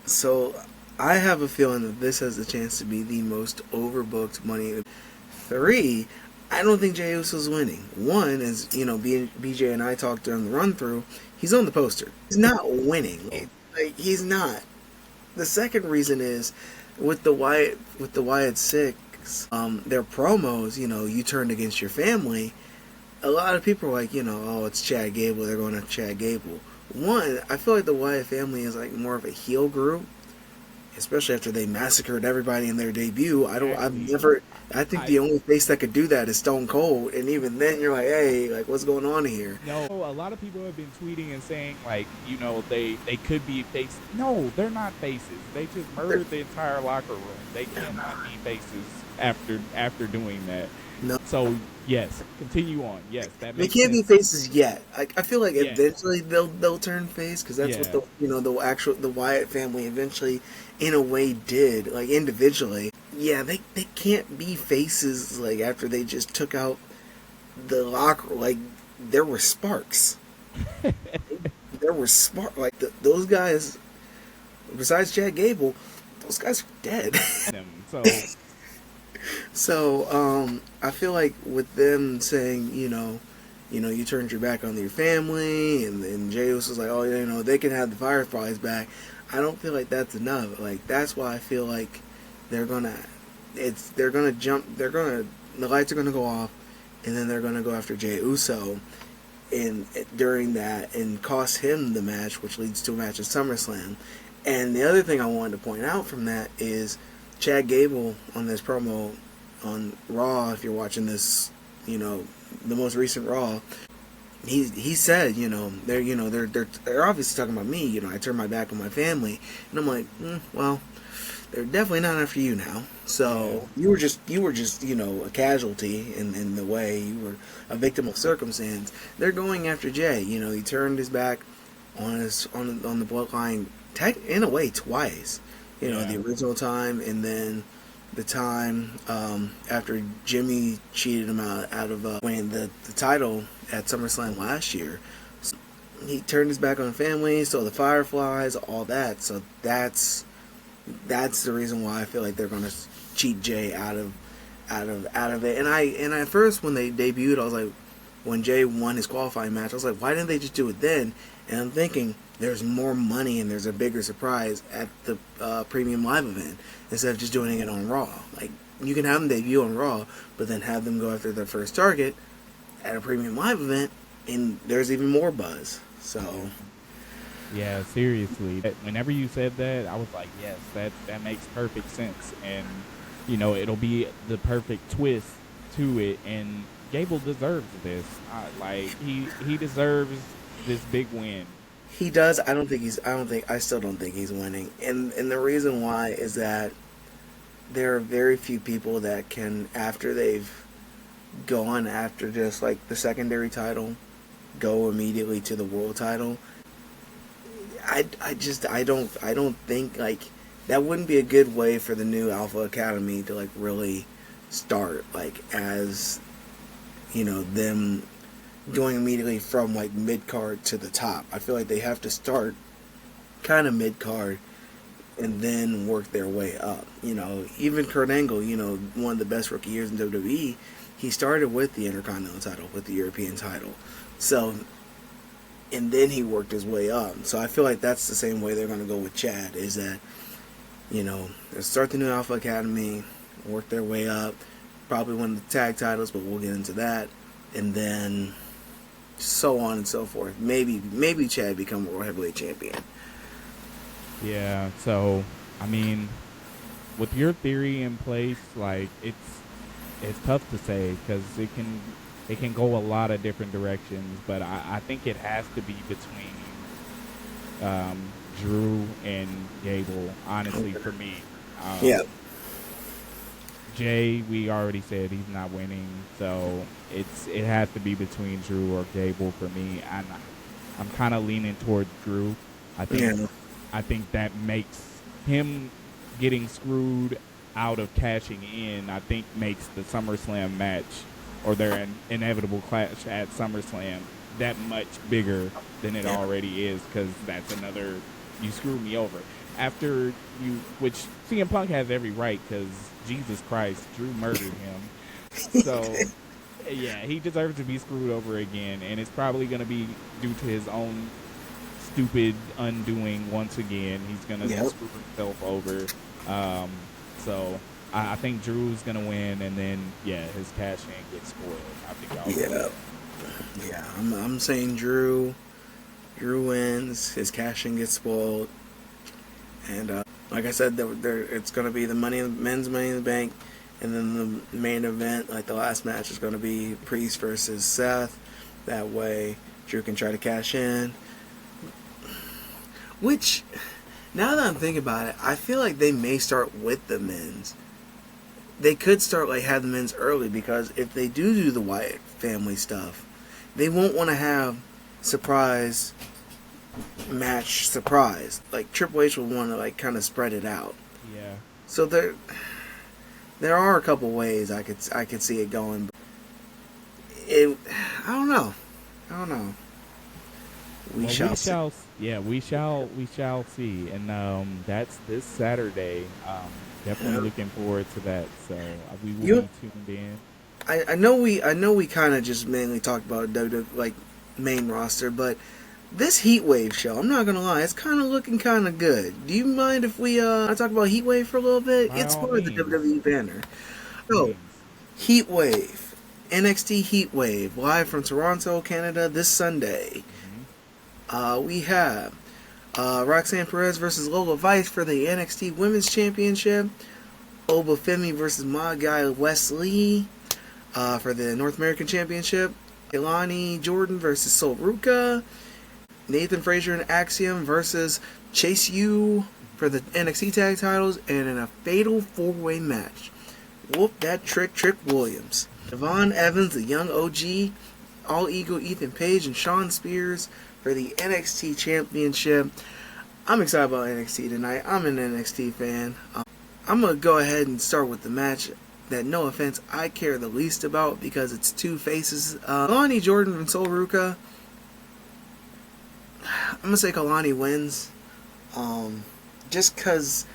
Speaker 2: So I have a feeling that this has the chance to be the most overbooked Money. 3, I don't think Jey Uso's winning. 1 is, BJ and I talked during the run through. He's on the poster. He's not winning. Like he's not. The second reason is with the Wyatt Six. Their promos, you turned against your family. A lot of people are like, oh, it's Chad Gable. They're going after Chad Gable. 1, I feel like the Wyatt family is like more of a heel group, especially after they massacred everybody in their debut. I think the only face that could do that is Stone Cold, and even then you're like, hey, like what's going on here?
Speaker 1: No, a lot of people have been tweeting and saying like, they could be faces. No, they're not faces. They just murdered the entire locker room. They cannot be faces after doing that.
Speaker 2: No.
Speaker 1: So yes, continue on. Yes, that
Speaker 2: They
Speaker 1: makes
Speaker 2: can't
Speaker 1: sense.
Speaker 2: be faces yet. I feel like eventually they'll turn face because that's what the Wyatt family eventually, in a way, did. Like individually, they can't be faces like after they just took out the locker. Like there were sparks. There were sparks. Like those guys. Besides Chad Gable, those guys are dead.
Speaker 1: So
Speaker 2: So, I feel like with them saying, you turned your back on your family, and Jey Uso's like, oh, they can have the Fireflies back. I don't feel like that's enough. Like that's why I feel like the lights are gonna go off, and then they're gonna go after Jey Uso, during that and cost him the match, which leads to a match at SummerSlam. And the other thing I wanted to point out from that is Chad Gable on this promo on Raw. If you're watching this, the most recent Raw, he said, they're obviously talking about me. I turned my back on my family, and I'm like, well, they're definitely not after you now. So you were just a casualty in the way you were a victim of circumstance. They're going after Jay. He turned his back on the bloodline in a way twice. The original time, and then the time after Jimmy cheated him out of winning the title at SummerSlam last year. So he turned his back on the family, so the Fireflies, all that. So that's the reason why I feel like they're going to cheat Jay out of it. And I at first when they debuted, I was like, when Jay won his qualifying match, I was like, why didn't they just do it then? And I'm thinking, there's more money and there's a bigger surprise at the premium live event instead of just doing it on Raw. Like, you can have them debut on Raw, but then have them go after their first target at a premium live event, and there's even more buzz. So,
Speaker 1: Yeah, seriously. Whenever you said that, I was like, yes, that makes perfect sense. And, it'll be the perfect twist to it. And Gable deserves this. He deserves this big win.
Speaker 2: he does. I still don't think he's winning. And the reason why is that there are very few people that can, after they've gone after just like the secondary title, go immediately to the world title. I don't think like that wouldn't be a good way for the new Alpha Academy to like really start, like, as them going immediately from like mid card to the top. I feel like they have to start kind of mid card and then work their way up. Even Kurt Angle, one of the best rookie years in WWE, he started with the Intercontinental title, with the European title. So, and then he worked his way up. So I feel like that's the same way they're going to go with Chad, is that, they'll start the new Alpha Academy, work their way up, probably win the tag titles, but we'll get into that. And then so on and so forth. Maybe Chad become World Heavyweight Champion.
Speaker 1: Yeah, so, I mean, with your theory in place, like, it's tough to say because it can go a lot of different directions, but I think it has to be between Drew and Gable, honestly, for me.
Speaker 2: Yeah.
Speaker 1: Jay, we already said he's not winning, so it has to be between Drew or Gable for me. I'm kind of leaning toward Drew. I think that makes him getting screwed out of cashing in, I think makes the SummerSlam match or their inevitable clash at SummerSlam that much bigger than it already is, because that's another, you screwed me over. After you, which CM Punk has every right, because Jesus Christ, Drew murdered him. So, yeah, he deserves to be screwed over again, and it's probably going to be due to his own stupid undoing once again. He's going to screw himself over. So I think Drew's going to win, and then, his cash in gets spoiled. I think y'all
Speaker 2: Yeah, I'm saying Drew wins, his cash in gets spoiled. And like I said, it's going to be the men's Money in the Bank, and then the main event, like the last match, is going to be Priest versus Seth. That way, Drew can try to cash in. Which, now that I'm thinking about it, I feel like they may start with the men's. They could start, like, have the men's early, because if they do the Wyatt family stuff, they won't want to have surprise match surprise. Like, Triple H will want to, like, kind of spread it out.
Speaker 1: Yeah.
Speaker 2: So there are a couple ways I could see it going. But I don't know. We shall see.
Speaker 1: We shall see. And that's this Saturday. Definitely looking forward to that. So we will be tuned in.
Speaker 2: I know we kind of just mainly talked about WWE, like, main roster, but this Heatwave show, I'm not gonna lie, it's kind of looking kind of good. Do you mind if we I talk about Heatwave for a little bit? It's part of the WWE banner. So, Heatwave, NXT Heatwave, live from Toronto, Canada, this Sunday. We have Roxanne Perez versus Lola Vice for the NXT Women's Championship. Oba Femi versus my guy Wes Lee for the North American Championship. Ilani Jordan versus Sol Ruka. Nathan Frazier and Axiom versus Chase U for the NXT Tag Titles. And in a fatal 4-way match, whoop that Trick Williams. Devon Evans, the young OG, All Ego Ethan Page, and Sean Spears for the NXT Championship. I'm excited about NXT tonight. I'm an NXT fan. I'm going to go ahead and start with the match that, no offense, I care the least about, because it's two faces. Kalani Jordan and Sol Ruka. I'm going to say Kalani wins. Just because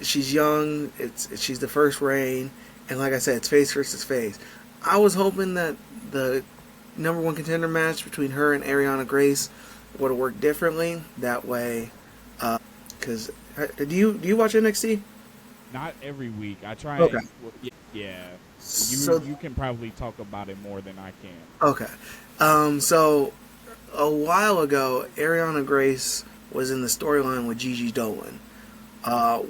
Speaker 2: she's young, she's the first reign, and like I said, it's face versus face. I was hoping that the number one contender match between her and Ariana Grace would have worked differently. That way, because do you watch NXT?
Speaker 1: Not every week. I try
Speaker 2: Okay.
Speaker 1: and well, yeah.
Speaker 2: So
Speaker 1: You can probably talk about it more than I can.
Speaker 2: okay. So a while ago, Ariana Grace was in the storyline with Gigi Dolan,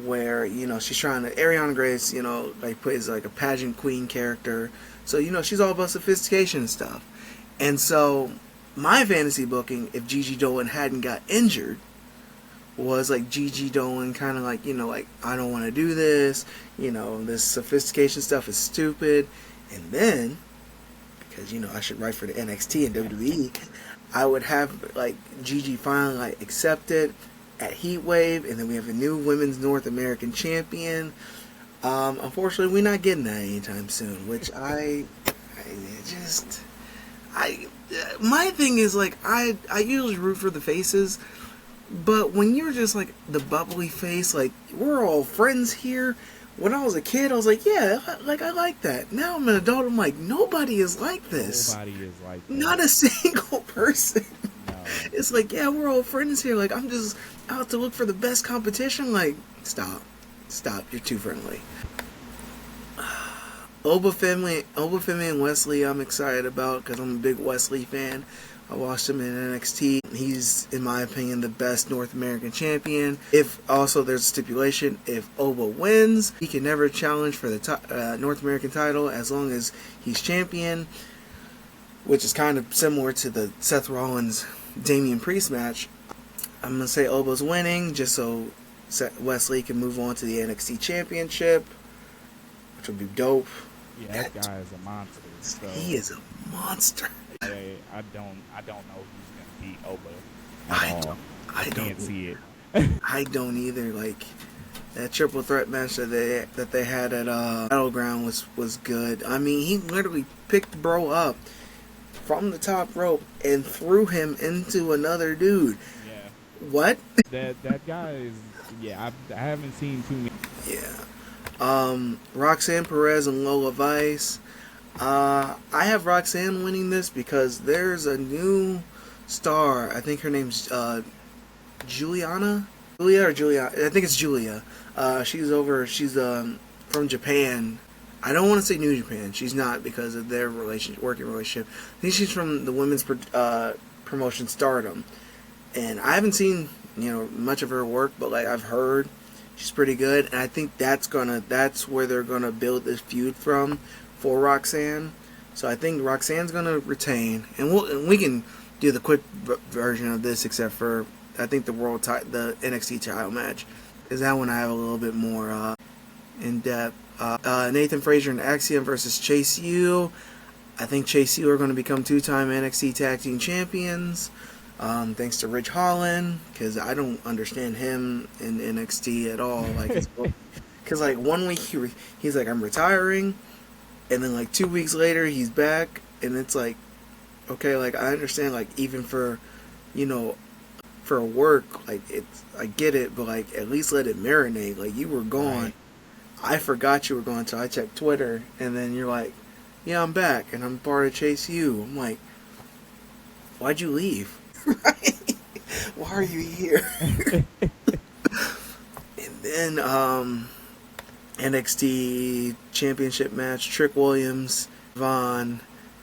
Speaker 2: where she's trying to Ariana Grace, like plays like a pageant queen character. So she's all about sophistication and stuff. And so my fantasy booking, if Gigi Dolan hadn't got injured, was like Gigi Dolan kind of like like I don't want to do this. This sophistication stuff is stupid. And then because I should write for the NXT and WWE, I would have like Gigi finally like accept it at Heat Wave, and then we have a new Women's North American Champion. Unfortunately, we're not getting that anytime soon, which I my thing is like I usually root for the faces, but when you're just like the bubbly face, like we're all friends here. When I was a kid, I was like, yeah, like I like that. Now I'm an adult, I'm like, nobody is like this.
Speaker 1: Nobody is like that.
Speaker 2: Not a single person.
Speaker 1: No.
Speaker 2: It's like, yeah, we're all friends here. Like I'm just out to look for the best competition. Like, stop, you're too friendly. Oba Femi and Wesley, I'm excited about because I'm a big Wesley fan. I watched him in NXT. He's, in my opinion, the best North American champion. If also there's a stipulation, if Oba wins, he can never challenge for the North American title as long as he's champion, which is kind of similar to the Seth Rollins Damian Priest match. I'm gonna say Oba's winning just so Wesley can move on to the NXT Championship, which would be dope.
Speaker 1: Yeah, that guy is a monster. So
Speaker 2: He is a monster.
Speaker 1: I don't know who's gonna beat Oba at all.
Speaker 2: I
Speaker 1: Can't see it.
Speaker 2: I don't either. Like that triple threat match that they had at Battleground was good. I mean, he literally picked bro up from the top rope and threw him into another dude.
Speaker 1: Yeah.
Speaker 2: What?
Speaker 1: That guy is. Yeah, I haven't seen too many.
Speaker 2: Yeah. Roxanne Perez and Lola Vice. I have Roxanne winning this because there's a new star. I think her name's Julia. I think it's Julia. She's from Japan. I don't want to say New Japan. She's not because of their working relationship. I think she's from the women's promotion Stardom. And I haven't seen much of her work, but like I've heard she's pretty good, and I think that's where they're gonna build this feud from for Roxanne. So I think Roxanne's gonna retain, and we can do the quick version of this, except for I think the the NXT title match is that one I have a little bit more in depth. Nathan Frazier and Axiom versus Chase U. I think Chase U are going to become 2-time NXT Tag Team Champions. Thanks to Rich Holland, because I don't understand him in NXT at all. Like, because like 1 week he's like I'm retiring, and then like 2 weeks later he's back, and it's like, okay, like I understand, like even for for work, like I get it, but like at least let it marinate. Like you were gone, right. I forgot you were gone until I checked Twitter, and then you're like, yeah, I'm back, and I'm part of Chase U. I'm like, why'd you leave? Why are you here? And then NXT Championship match: Trick Williams, Vaughn,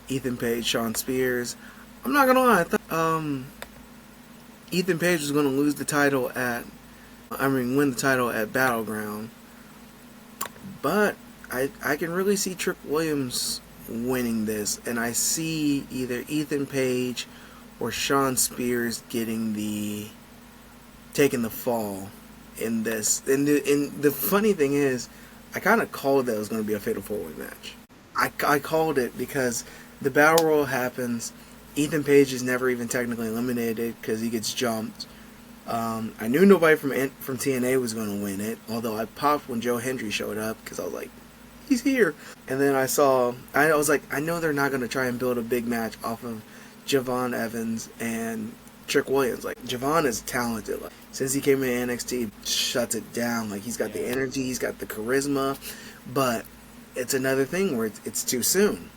Speaker 2: Ethan Page, Shawn Spears. I'm not gonna lie, I thought Ethan Page was gonna win the title at Battleground, but I can really see Trick Williams winning this, and I see either Ethan Page or Shawn Spears taking the fall in this. And the funny thing is, I kind of called that it was going to be a Fatal 4-Way match. I called it because the Battle Royal happens. Ethan Page is never even technically eliminated because he gets jumped. I knew nobody from TNA was going to win it, although I popped when Joe Hendry showed up because I was like, he's here. And then I was like, I know they're not going to try and build a big match off of Javon Evans and Trick Williams. Like, Javon is talented. Like, since he came in NXT, shuts it down. Like, he's got the energy, he's got the charisma, but it's another thing where it's too soon.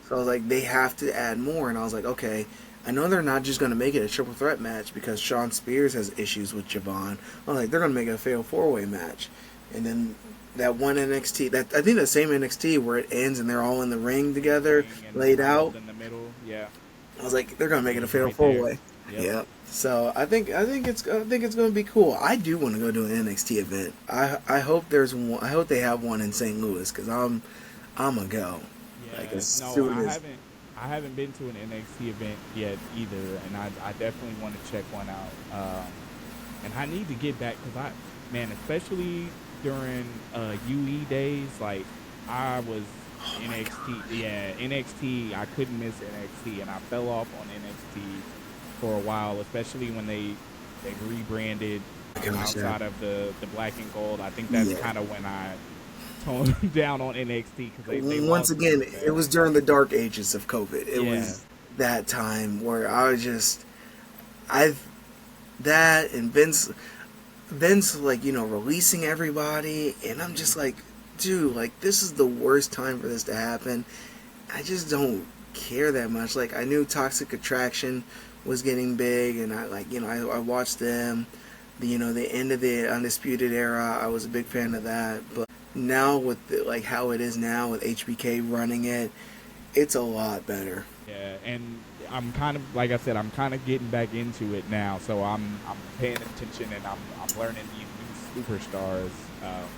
Speaker 2: So I was like, they have to add more, and I was like, okay, I know they're not just going to make it a triple threat match because Sean Spears has issues with Javon. I'm like, they're going to make it a fatal 4-way match. And then that one NXT, that I think the same NXT where it ends and they're all in the ring together,
Speaker 1: And
Speaker 2: laid out.
Speaker 1: in the middle, yeah.
Speaker 2: I was like, they're going to make it a fatal
Speaker 1: Right
Speaker 2: 4-way.
Speaker 1: Yep.
Speaker 2: Yep. So I think it's going to be cool. I do want to go to an NXT event. I hope there's one. I hope they have one in St. Louis because I'm gonna go.
Speaker 1: Yeah,
Speaker 2: Like as
Speaker 1: no,
Speaker 2: soon
Speaker 1: I
Speaker 2: as
Speaker 1: haven't. I haven't been to an NXT event yet either, and I definitely want to check one out. And I need to get back because man, especially during UE days, like I was NXT. Yeah, NXT. I couldn't miss NXT, and I fell off on NXT for a while, especially when they rebranded outside of the black and gold. I think that's
Speaker 2: yeah.
Speaker 1: kind of when I toned down on NXT because they
Speaker 2: Once
Speaker 1: lost
Speaker 2: again,
Speaker 1: me,
Speaker 2: it was during the dark ages of COVID. It
Speaker 1: Yeah.
Speaker 2: was that time where I was just, that and Vince like releasing everybody, and I'm just like, dude, like this is the worst time for this to happen. I just don't care that much. Like I knew Toxic Attraction was getting big, and I watched them. The end of the Undisputed Era, I was a big fan of that. But now with like how it is now with HBK running it, it's a lot better.
Speaker 1: Yeah, and I'm kind of like I said, I'm kind of getting back into it now, so I'm paying attention and I'm learning these new superstars,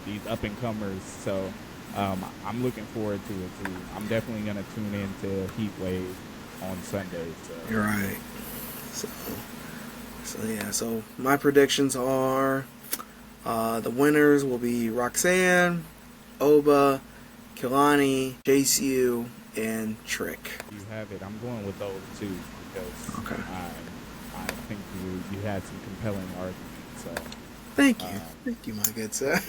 Speaker 1: these up and comers. So I'm looking forward to it too. I'm definitely gonna tune in to Heat Wave on Sunday. So.
Speaker 2: You're right. So yeah. So my predictions are the winners will be Roxanne, Oba, Kilani, JCU, and Trick.
Speaker 1: You have it. I'm going with those two because
Speaker 2: Okay.
Speaker 1: I think you had some compelling arguments. So
Speaker 2: Thank you, my good sir.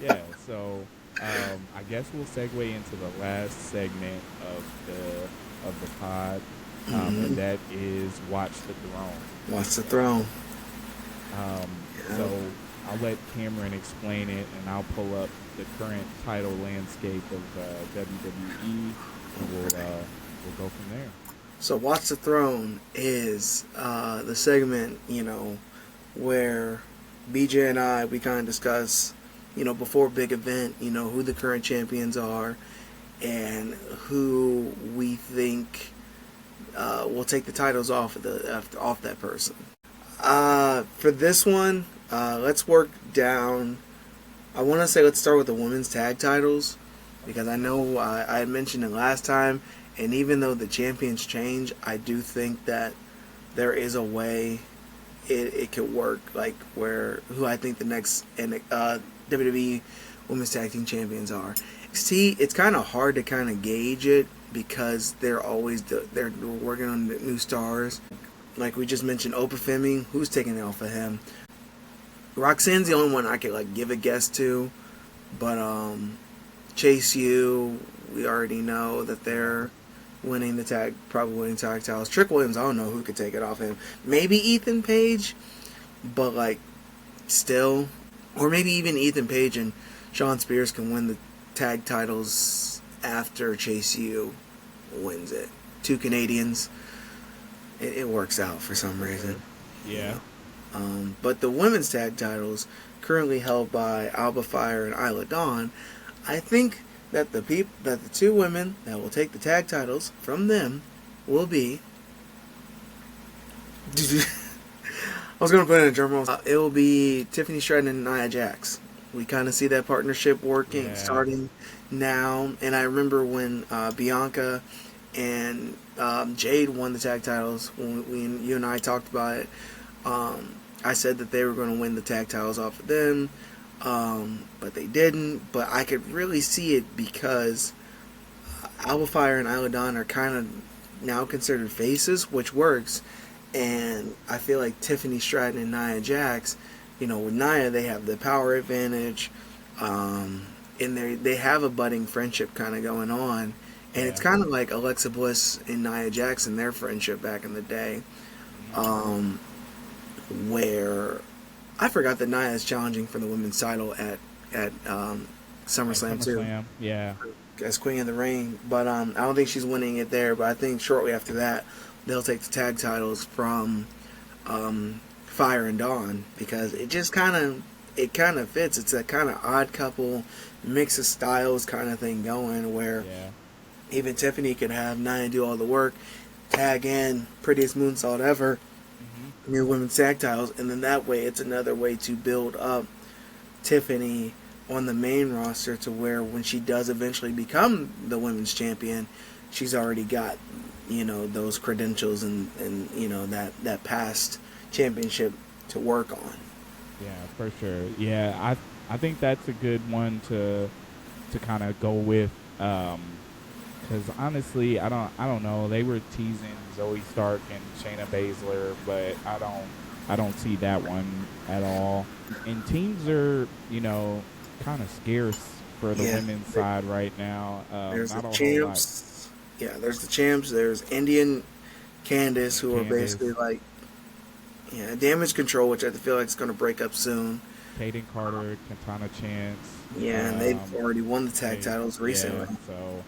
Speaker 1: yeah. So I guess we'll segue into the last segment of the pod, and that is Watch the Throne.
Speaker 2: Watch the Throne.
Speaker 1: So I'll let Cameron explain it, and I'll pull up the current title landscape of WWE, and we'll go from there.
Speaker 2: So Watch the Throne is the segment, where BJ and I, we kind of discuss, before a big event, who the current champions are and who we think will take the titles off that person. For this one, let's work down. I want to say let's start with the women's tag titles because I know I had mentioned it last time, and even though the champions change, I do think that there is a way it could work, like who I think the next WWE Women's Tag Team Champions are. See, it's kind of hard to kind of gauge it because they're working on new stars. Like we just mentioned, Opa Femi, who's taking it off of him? Roxanne's the only one I could give a guess to, but Chase U, we already know that they're probably winning tag titles. Trick Williams, I don't know who could take it off him. Maybe Ethan Page, but still, or maybe even Ethan Page and Sean Spears can win the tag titles after Chase U wins it. Two Canadians. It works out for some reason.
Speaker 1: Yeah.
Speaker 2: But the women's tag titles, currently held by Alba Fire and Isla Dawn, I think that the two women that will take the tag titles from them will be. I was gonna put in a drum roll. It will be Tiffany Stratton and Nia Jax. We kind of see that partnership working, starting now. And I remember when Bianca and Jade won the tag titles. When you and I talked about it, I said that they were going to win the tag titles off of them, but they didn't. But I could really see it because Alba Fire and Isla Dawn are kind of now considered faces, which works. And I feel like Tiffany Stratton and Nia Jax, with Nia, they have the power advantage, and they have a budding friendship kind of going on. And it's kind of like Alexa Bliss and Nia Jax and their friendship back in the day, where I forgot that Nia is challenging for the women's title at SummerSlam too.
Speaker 1: Yeah.
Speaker 2: As Queen of the Ring. But I don't think she's winning it there. But I think shortly after that they'll take the tag titles from Fire and Dawn, because it kind of fits. It's a kind of odd couple, mix of styles kind of thing going, where
Speaker 1: Yeah.
Speaker 2: even Tiffany could have Nia do all the work, tag in prettiest moonsault ever,
Speaker 1: Hmm.
Speaker 2: new women's tag titles, and then that way it's another way to build up Tiffany on the main roster, to where when she does eventually become the women's champion, she's already got, those credentials and that past championship to work on.
Speaker 1: Yeah, for sure. Yeah, I think that's a good one to kind of go with. Because honestly, I don't know. They were teasing Zoe Stark and Shayna Baszler, but I don't see that one at all. And teams are kind of scarce for the
Speaker 2: Yeah,
Speaker 1: women's side right now.
Speaker 2: there's the
Speaker 1: Not a whole lot.
Speaker 2: champs. Yeah, there's the champs. There's Indian Candice,
Speaker 1: And
Speaker 2: who are
Speaker 1: Candace,
Speaker 2: basically like, damage control, which I feel like is going to break up soon.
Speaker 1: Kaden Carter, Katana Chance.
Speaker 2: Yeah, and they've already won the tag
Speaker 1: They,
Speaker 2: titles
Speaker 1: yeah.
Speaker 2: recently.
Speaker 1: So,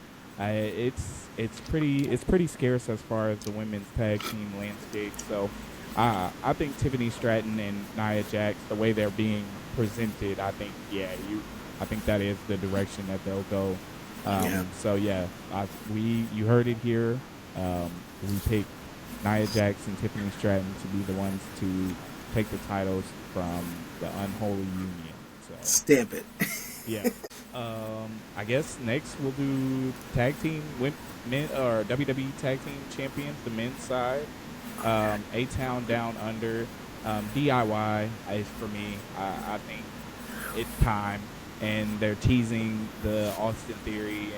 Speaker 1: it's pretty scarce as far as the women's tag team landscape. So, I think Tiffany Stratton and Nia Jax, the way they're being presented, I think that is the direction that they'll go.
Speaker 2: Yeah.
Speaker 1: So yeah, you heard it here. We picked Nia Jax and Tiffany Stratton to be the ones to take the titles from the unholy union. So
Speaker 2: Stamp it.
Speaker 1: yeah. I guess next we'll do tag team men or WWE tag team champions, the men's side. A Town Down Under, DIY is for me. I think it's time, and they're teasing the Austin Theory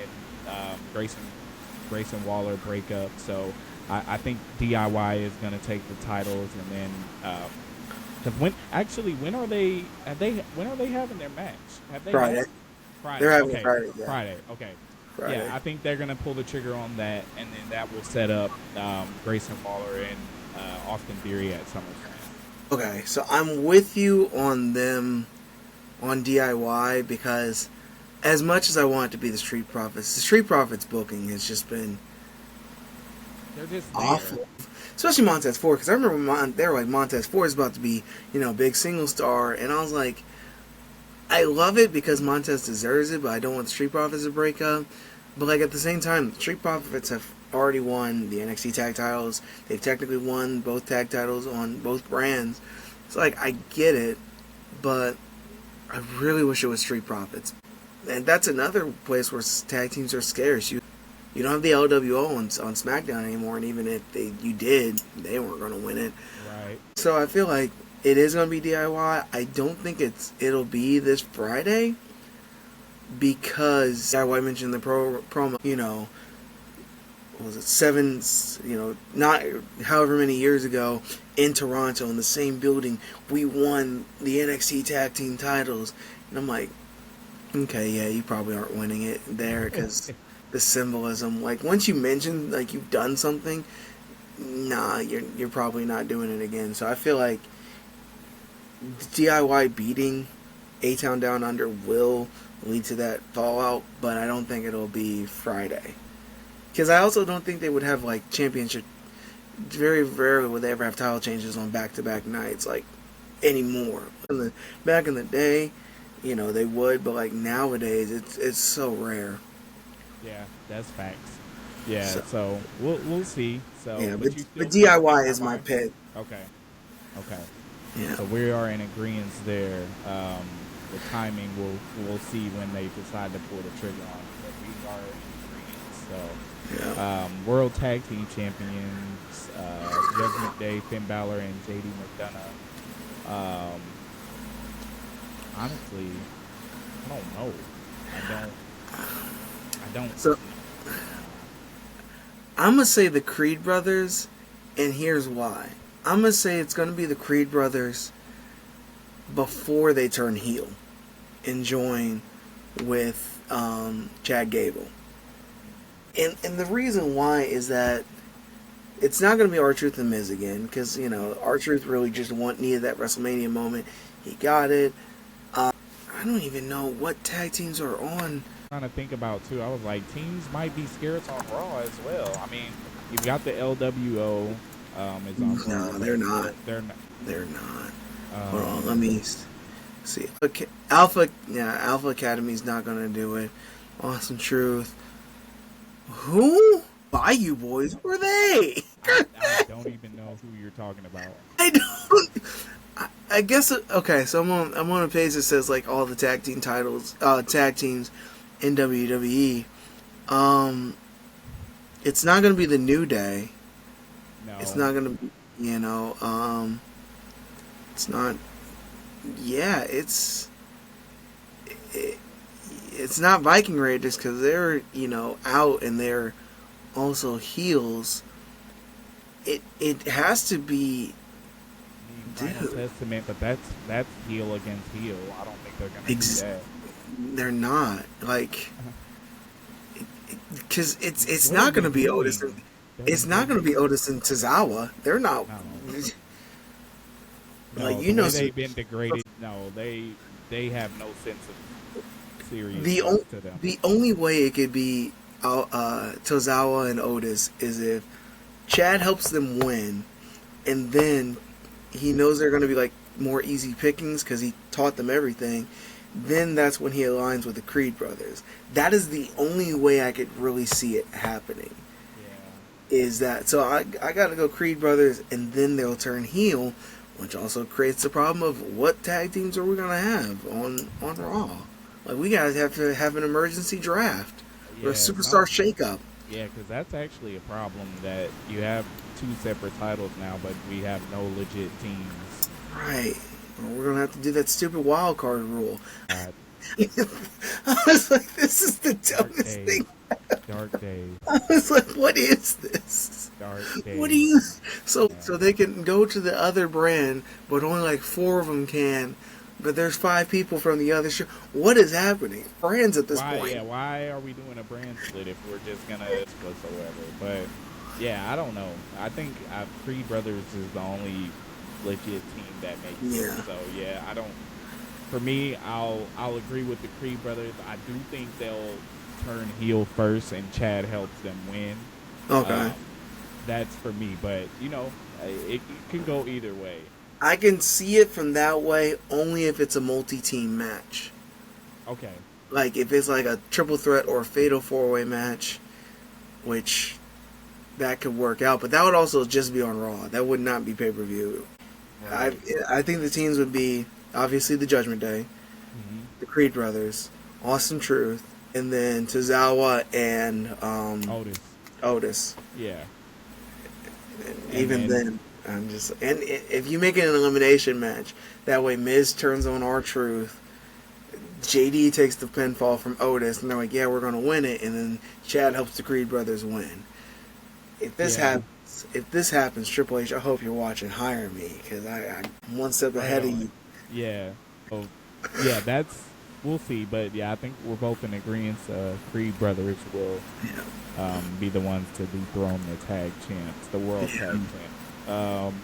Speaker 1: and Grayson Waller breakup. So I think DIY is going to take the titles, and then. 'Cause when are they? When are they having their match? Have they?
Speaker 2: Friday.
Speaker 1: Friday.
Speaker 2: They're having
Speaker 1: Okay.
Speaker 2: Friday. Yeah.
Speaker 1: Friday. Okay.
Speaker 2: Friday.
Speaker 1: Yeah, I think they're gonna pull the trigger on that, and then that will set up Grayson Waller and Austin Theory at SummerSlam.
Speaker 2: Okay, so I'm with you on them on DIY, because as much as I want it to be the Street Profits, the Street Profits booking has just been
Speaker 1: They're just there.
Speaker 2: awful. Especially Montez Ford, because I remember they were like, Montez Ford is about to be, big single star, and I was like, I love it because Montez deserves it, but I don't want the Street Profits to break up. But like at the same time, the Street Profits have already won the NXT tag titles. They've technically won both tag titles on both brands. It's like, I get it, but I really wish it was Street Profits. And that's another place where tag teams are scarce. You don't have the LWO on SmackDown anymore, and even if you did, they weren't going to win it.
Speaker 1: Right.
Speaker 2: So I feel like it is going to be DIY. I don't think it'll be this Friday, because DIY mentioned in the promo, what was it, not however many years ago, in Toronto, in the same building, we won the NXT tag team titles. And I'm like, okay, yeah, you probably aren't winning it there, because the symbolism, like, once you mention, like, you've done something, nah, you're probably not doing it again. So I feel like DIY beating A-Town Down Under will lead to that fallout, but I don't think it'll be Friday. Because I also don't think they would have, like, championship. Very rarely would they ever have title changes on back-to-back nights, like, anymore. Back in the day, they would, but, like, nowadays, it's so rare.
Speaker 1: Yeah, that's facts. Yeah, so we'll see. So
Speaker 2: Yeah,
Speaker 1: but
Speaker 2: but DIY is my pick.
Speaker 1: Okay.
Speaker 2: Yeah.
Speaker 1: So we are in agreement there. The timing, we'll see when they decide to pull the trigger on it. But we are in agreement. So
Speaker 2: Yeah.
Speaker 1: World Tag Team Champions, Judgment Day, Finn Balor and JD McDonough. Honestly, I don't know. I don't.
Speaker 2: So I'm gonna say the Creed brothers, and here's why. I'm gonna say it's gonna be the Creed brothers before they turn heel and join with Chad Gable. And the reason why is that it's not gonna be R-Truth and Miz again, because R-Truth really just needed that WrestleMania moment. He got it. I don't even know what tag teams are on.
Speaker 1: Trying to think about too. I was like, teams might be scarce on Raw as well. I mean, you've got the LWO. Is on Raw.
Speaker 2: No, they're not.
Speaker 1: They're not.
Speaker 2: They're not. Hold on, let
Speaker 1: Um,
Speaker 2: me see. Okay, Alpha. Yeah, Alpha Academy's not gonna do it. Awesome Truth. Who? Bayou Boys? Who are they?
Speaker 1: I don't even know who you're talking about.
Speaker 2: I don't. I guess okay. So I'm on a page that says like all the tag team titles, tag teams in WWE. It's not gonna be the New Day.
Speaker 1: No.
Speaker 2: It's not gonna be, it's not. Yeah, it's not Viking Raiders because they're out and they're also heels. It has to be,
Speaker 1: Final
Speaker 2: dude.
Speaker 1: Testament, but that's heel against heel. I don't think they're gonna do that.
Speaker 2: They're not like because it's
Speaker 1: What are
Speaker 2: not
Speaker 1: we
Speaker 2: going to be
Speaker 1: doing?
Speaker 2: Otis. It's not going to be Otis and Tozawa. They're not.
Speaker 1: No,
Speaker 2: Like
Speaker 1: no.
Speaker 2: you
Speaker 1: The
Speaker 2: know,
Speaker 1: way they've been degraded. No, they have no sense of
Speaker 2: the
Speaker 1: seriousness to them.
Speaker 2: the only way it could be Tozawa and Otis is if Chad helps them win, and then he knows they're going to be like more easy pickings because he taught them everything. Then that's when he aligns with the Creed brothers. That is the only way I could really see it happening.
Speaker 1: Yeah.
Speaker 2: Is that so? I got to go Creed brothers, and then they'll turn heel, which also creates the problem of what tag teams are we gonna have on Raw? Like we guys have to have an emergency draft or a
Speaker 1: Yeah,
Speaker 2: superstar shakeup.
Speaker 1: yeah, because that's actually a problem that you have two separate titles now, but we have no legit teams.
Speaker 2: Right. Or we're gonna have to do that stupid wild card rule.
Speaker 1: Uh,
Speaker 2: I was like, this is the
Speaker 1: dark
Speaker 2: dumbest
Speaker 1: days.
Speaker 2: thing.
Speaker 1: Dark days.
Speaker 2: I was like, what is this?
Speaker 1: Dark days.
Speaker 2: What do you? So
Speaker 1: Yeah.
Speaker 2: they can go to the other brand, but only like 4 of them can. But there's 5 people from the other show. What is happening? Brands at this
Speaker 1: Why?
Speaker 2: point.
Speaker 1: Yeah. Why are we doing a brand split if we're just gonna whatsoever? But yeah, I don't know. I think Creed Brothers is the only legit team that makes
Speaker 2: Yeah.
Speaker 1: sense. So yeah, I don't. For me, I'll agree with the Creed Brothers. I do think they'll turn heel first, and Chad helps them win.
Speaker 2: Okay.
Speaker 1: That's for me, but it can go either way.
Speaker 2: I can see it from that way only if it's a multi-team match.
Speaker 1: Okay.
Speaker 2: Like if it's like a triple threat or a fatal 4-way match, which that could work out. But that would also just be on Raw. That would not be pay-per-view.
Speaker 1: Right.
Speaker 2: I think the teams would be obviously the Judgment Day,
Speaker 1: Mhm.
Speaker 2: the Creed Brothers, Awesome Truth, and then Tozawa and Otis.
Speaker 1: Yeah.
Speaker 2: And even then, I'm just if you make it an elimination match, that way Miz turns on R-Truth, JD takes the pinfall from Otis, and they're like, yeah, we're gonna win it, and then Chad helps the Creed Brothers win. If this happens, Triple H, I hope you're watching. Hire me because I'm one step ahead of you.
Speaker 1: Yeah. Oh, yeah. We'll see, but yeah, I think we're both in agreement. Creed Brothers will be the ones to dethrone the tag champs, the world tag champs.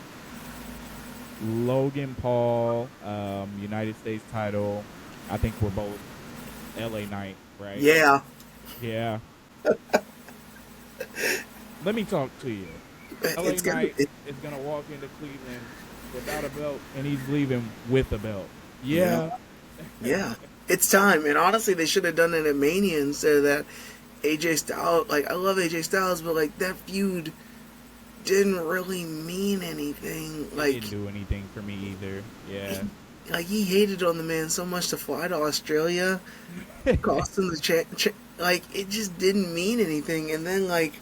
Speaker 1: Logan Paul, United States title. I think we're both LA Knight, right?
Speaker 2: Yeah.
Speaker 1: Yeah. Let me talk to you. LA
Speaker 2: It's
Speaker 1: Knight is gonna walk into Cleveland without a belt, and he's leaving with a belt. Yeah.
Speaker 2: Yeah. It's time. And honestly, they should have done it at Mania instead of that AJ Styles. Like, I love AJ Styles, but, like, that feud didn't really mean anything.
Speaker 1: It
Speaker 2: Like,
Speaker 1: didn't do anything for me either. Yeah.
Speaker 2: he hated on the man so much to fly to Australia. Cost him the like, it just didn't mean anything. And then, like,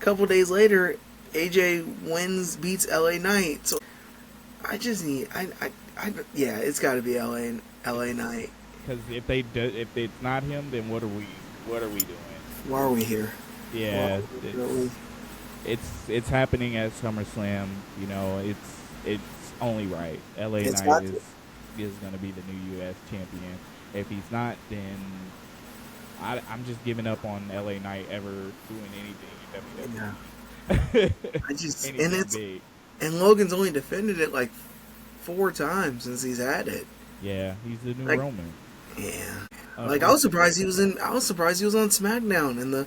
Speaker 2: a couple days later, AJ beats LA Knight. So, I just need, yeah, it's got to be LA Knight.
Speaker 1: Because if it's not him, then what are we doing?
Speaker 2: Why are we here?
Speaker 1: Yeah, it's happening at SummerSlam. It's only right. LA Knight is going to be the new U.S. champion. If he's not, then I'm just giving up on LA Knight ever doing anything in WWE.
Speaker 2: Yeah. I just
Speaker 1: Anything big.
Speaker 2: And Logan's only defended it like 4 times since he's had it.
Speaker 1: Yeah, he's the new
Speaker 2: Like,
Speaker 1: Roman.
Speaker 2: Yeah. Like I was
Speaker 1: Unfortunately.
Speaker 2: surprised he was in. I was surprised he was on SmackDown in the.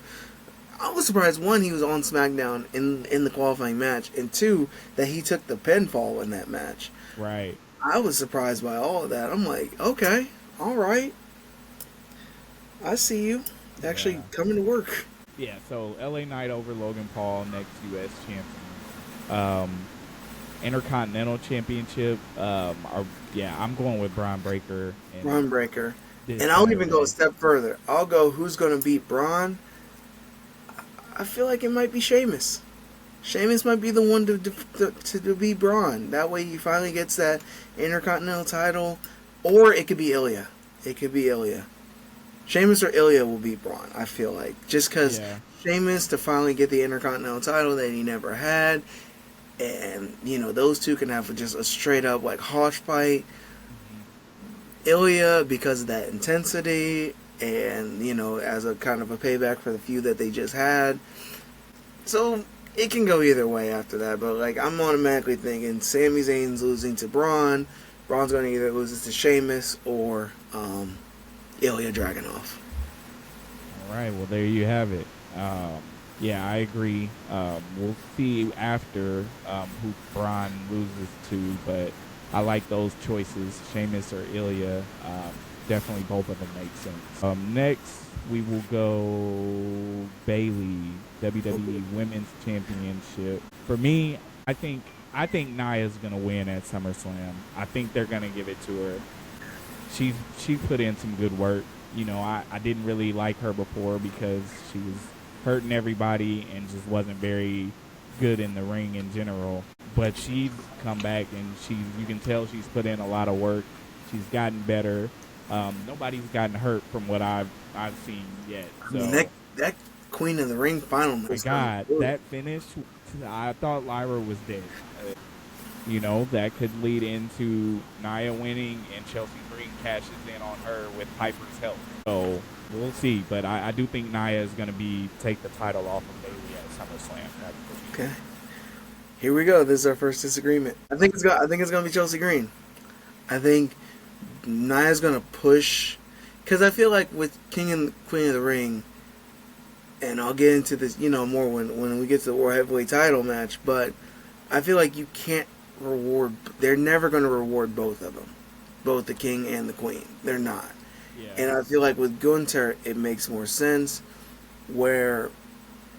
Speaker 2: I was surprised one he was on SmackDown in the qualifying match, and two that he took the pinfall in that match.
Speaker 1: Right.
Speaker 2: I was surprised by all of that. I'm like, okay, all right, I see you actually
Speaker 1: Yeah.
Speaker 2: coming to work.
Speaker 1: Yeah. So LA Knight over Logan Paul, next US champion. Um, Intercontinental Championship. Yeah, I'm going with Braun Breaker and
Speaker 2: Braun Breaker,
Speaker 1: this
Speaker 2: and I'll even go a
Speaker 1: Saturday.
Speaker 2: step further. I'll go who's going to beat Braun. I feel like it might be Sheamus. Sheamus might be the one to beat Braun. That way he finally gets that Intercontinental title. Or it could be Ilya. It could be Ilya. Sheamus or Ilya will beat Braun, I feel like. Just because
Speaker 1: Yeah.
Speaker 2: Sheamus to finally get the Intercontinental title that he never had. And, those two can have just a straight up, like, harsh fight.
Speaker 1: Hmm.
Speaker 2: Ilya, because of that intensity. And, as a kind of a payback for the feud that they just had. So it can go either way after that, but like I'm automatically thinking Sami Zayn's losing to Braun. Braun's going to either lose it to Sheamus or Ilya Dragunov.
Speaker 1: All right. Well, there you have it. Yeah, I agree. We'll see after who Braun loses to, but I like those choices, Sheamus or Ilya. Definitely both of them make sense. Next, we will go Bailey, WWE Women's Championship. For me, I think Nia's gonna win at SummerSlam. I think they're gonna give it to her. She put in some good work. I didn't really like her before because she was hurting everybody and just wasn't very good in the ring in general. But she's come back and you can tell she's put in a lot of work. She's gotten better. Nobody's gotten hurt from what I've seen yet.
Speaker 2: I mean
Speaker 1: So
Speaker 2: that Queen of the Ring final
Speaker 1: my
Speaker 2: was kind
Speaker 1: God,
Speaker 2: of good.
Speaker 1: that finish, I thought Lyra was dead. That could lead into Nia winning and Chelsea Green cashes in on her with Piper's help. So we'll see. But I do think Nia is going to take the title off of Bailey at SummerSlam. That's for me.
Speaker 2: Okay, here we go. This is our first disagreement. I think it's gonna be Chelsea Green. I think Nia's gonna push because I feel like with King and Queen of the Ring, and I'll get into this, more when we get to the World Heavyweight Title match. But I feel like you can't reward. They're never going to reward both of them, both the King and the Queen. They're not.
Speaker 1: Yeah.
Speaker 2: And I feel like with Gunther, it makes more sense where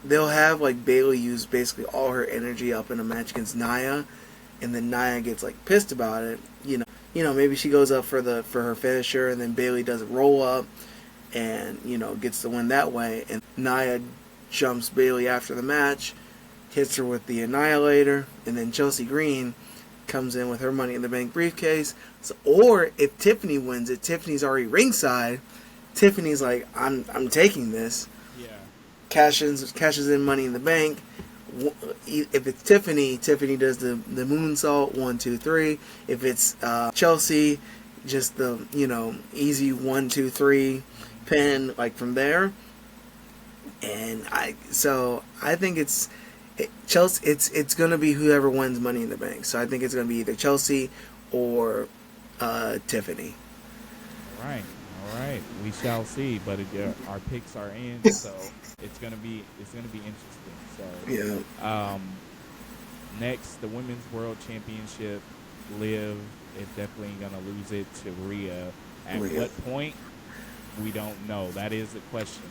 Speaker 2: they'll have like Bailey use basically all her energy up in a match against Nia, and then Nia gets like pissed about it. Maybe she goes up for her finisher, and then Bailey does a roll up, and gets the win that way. And Nia jumps Bailey after the match, hits her with the Annihilator, and then Chelsea Green comes in with her Money in the Bank briefcase. So, or if Tiffany wins it, Tiffany's already ringside. Tiffany's like, I'm taking this.
Speaker 1: Yeah.
Speaker 2: Cashes in Money in the Bank. If it's Tiffany does the moonsault 1 2 3. If it's Chelsea, just the easy 1 2 3 pin like from there. And I think Chelsea. It's gonna be whoever wins Money in the Bank. So I think it's gonna be either Chelsea or Tiffany.
Speaker 1: All right. All right. We shall see. But our picks are in, so it's gonna be interesting.
Speaker 2: Yeah.
Speaker 1: So next, the Women's World Championship. Liv is definitely gonna lose it to Rhea. At
Speaker 2: Rhea.
Speaker 1: what point? We don't know. That is the question.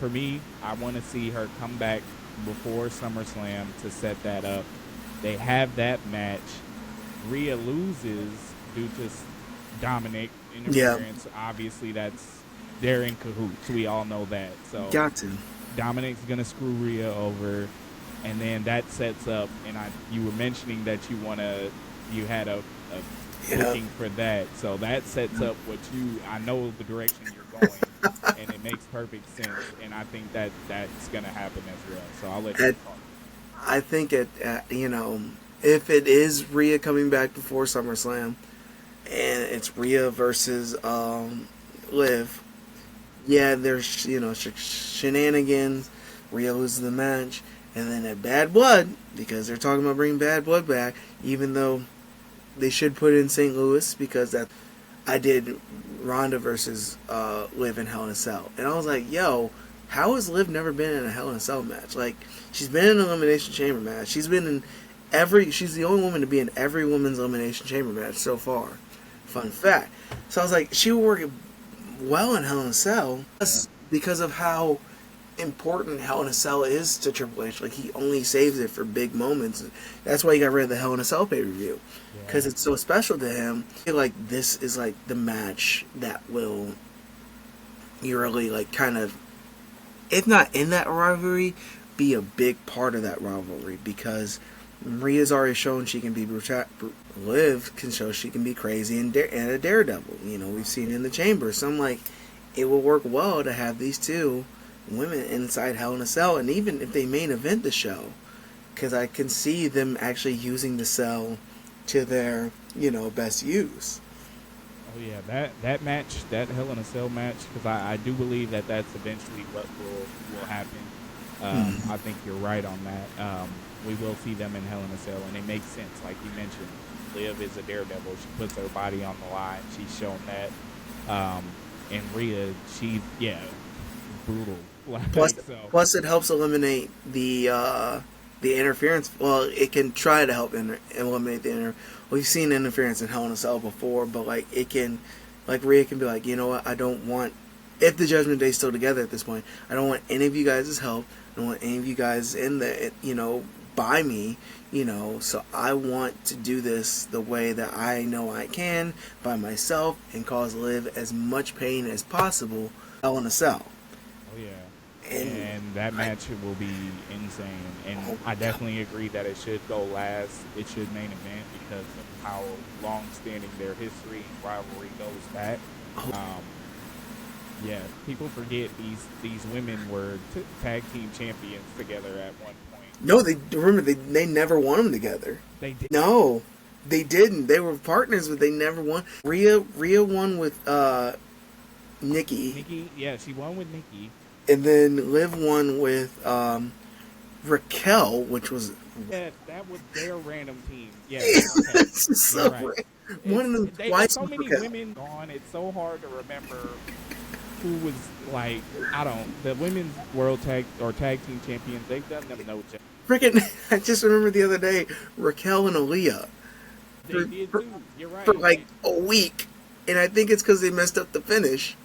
Speaker 1: For me, I want to see her come back before SummerSlam to set that up. They have that match. Rhea loses due to Dominic
Speaker 2: Yeah.
Speaker 1: interference. Obviously, they're in cahoots. We all know that. So
Speaker 2: Got to.
Speaker 1: Dominic's gonna screw Rhea over, and then that sets up. And you were mentioning that you had a
Speaker 2: Yeah.
Speaker 1: booking for that, so that sets up I know the direction you're going, and it makes perfect sense. And I think that's gonna happen as well. So I'll let you talk.
Speaker 2: I think if it is Rhea coming back before SummerSlam, and it's Rhea versus Liv, yeah, there's shenanigans. Rhea loses the match, and then at Bad Blood, because they're talking about bringing Bad Blood back, even though they should put it in St. Louis because I did Ronda versus Liv in Hell in a Cell, and I was like, yo, how has Liv never been in a Hell in a Cell match? Like, she's been in an Elimination Chamber match. She's been in every. She's the only woman to be in every women's Elimination Chamber match so far. Fun fact. So I was like, she would work well in Hell in a Cell because of how important Hell in a Cell is to Triple H. Like, he only saves it for big moments. That's why he got rid of the Hell in a Cell pay-per-view, because it's so special to him. I feel like this is like the match that will really like kind of, if not in that rivalry, be a big part of that rivalry, because Maria's already shown she can be Liv can show she can be crazy and a daredevil. You know, we've seen it in the chamber. So I'm like, it will work well to have these two women inside Hell in a Cell, and even if they main event the show, because I can see them actually using the cell to their, you know, best use.
Speaker 1: Oh yeah, that match, that Hell in a Cell match, because I do believe that that's eventually what will happen. I think you're right on that. We will see them in Hell in a Cell, and it makes sense, like you mentioned. Liv is a daredevil. She puts her body on the line. She's shown that. And Rhea, she's brutal. Like,
Speaker 2: Plus, it helps eliminate the interference. Well, it can try to help eliminate the interference. We've seen interference in Hell in a Cell before, but like it can, like Rhea can be like, you know what? I don't want, if the Judgment Day's still together at this point, I don't want any of you guys' help. I don't want any of you guys in the, you know, by me, you know. So I want to do this the way that I know I can by myself and cause Liv as much pain as possible. Hell in a Cell.
Speaker 1: Oh yeah. And that match will be insane. And I definitely agree that it should go last. It should main event because of how long-standing their history and rivalry goes back. Yeah, people forget these women were tag team champions together at one point.
Speaker 2: No, they never won them together.
Speaker 1: They did.
Speaker 2: No, they didn't. They were partners, but they never won. Rhea won with Nikki.
Speaker 1: Nikki, yeah, she won with Nikki.
Speaker 2: And then Liv won with Raquel, which was...
Speaker 1: Yeah, that was their random team. Yeah,
Speaker 2: it's so
Speaker 1: right.
Speaker 2: One of them twice.
Speaker 1: So many women gone. It's so hard to remember who was like, the women's world tag team champions. They've done them no justice.
Speaker 2: Freaking! I just remember the other day, Raquel and Aaliyah.
Speaker 1: They did too. You're right.
Speaker 2: For like a week, and I think it's because they messed up the finish.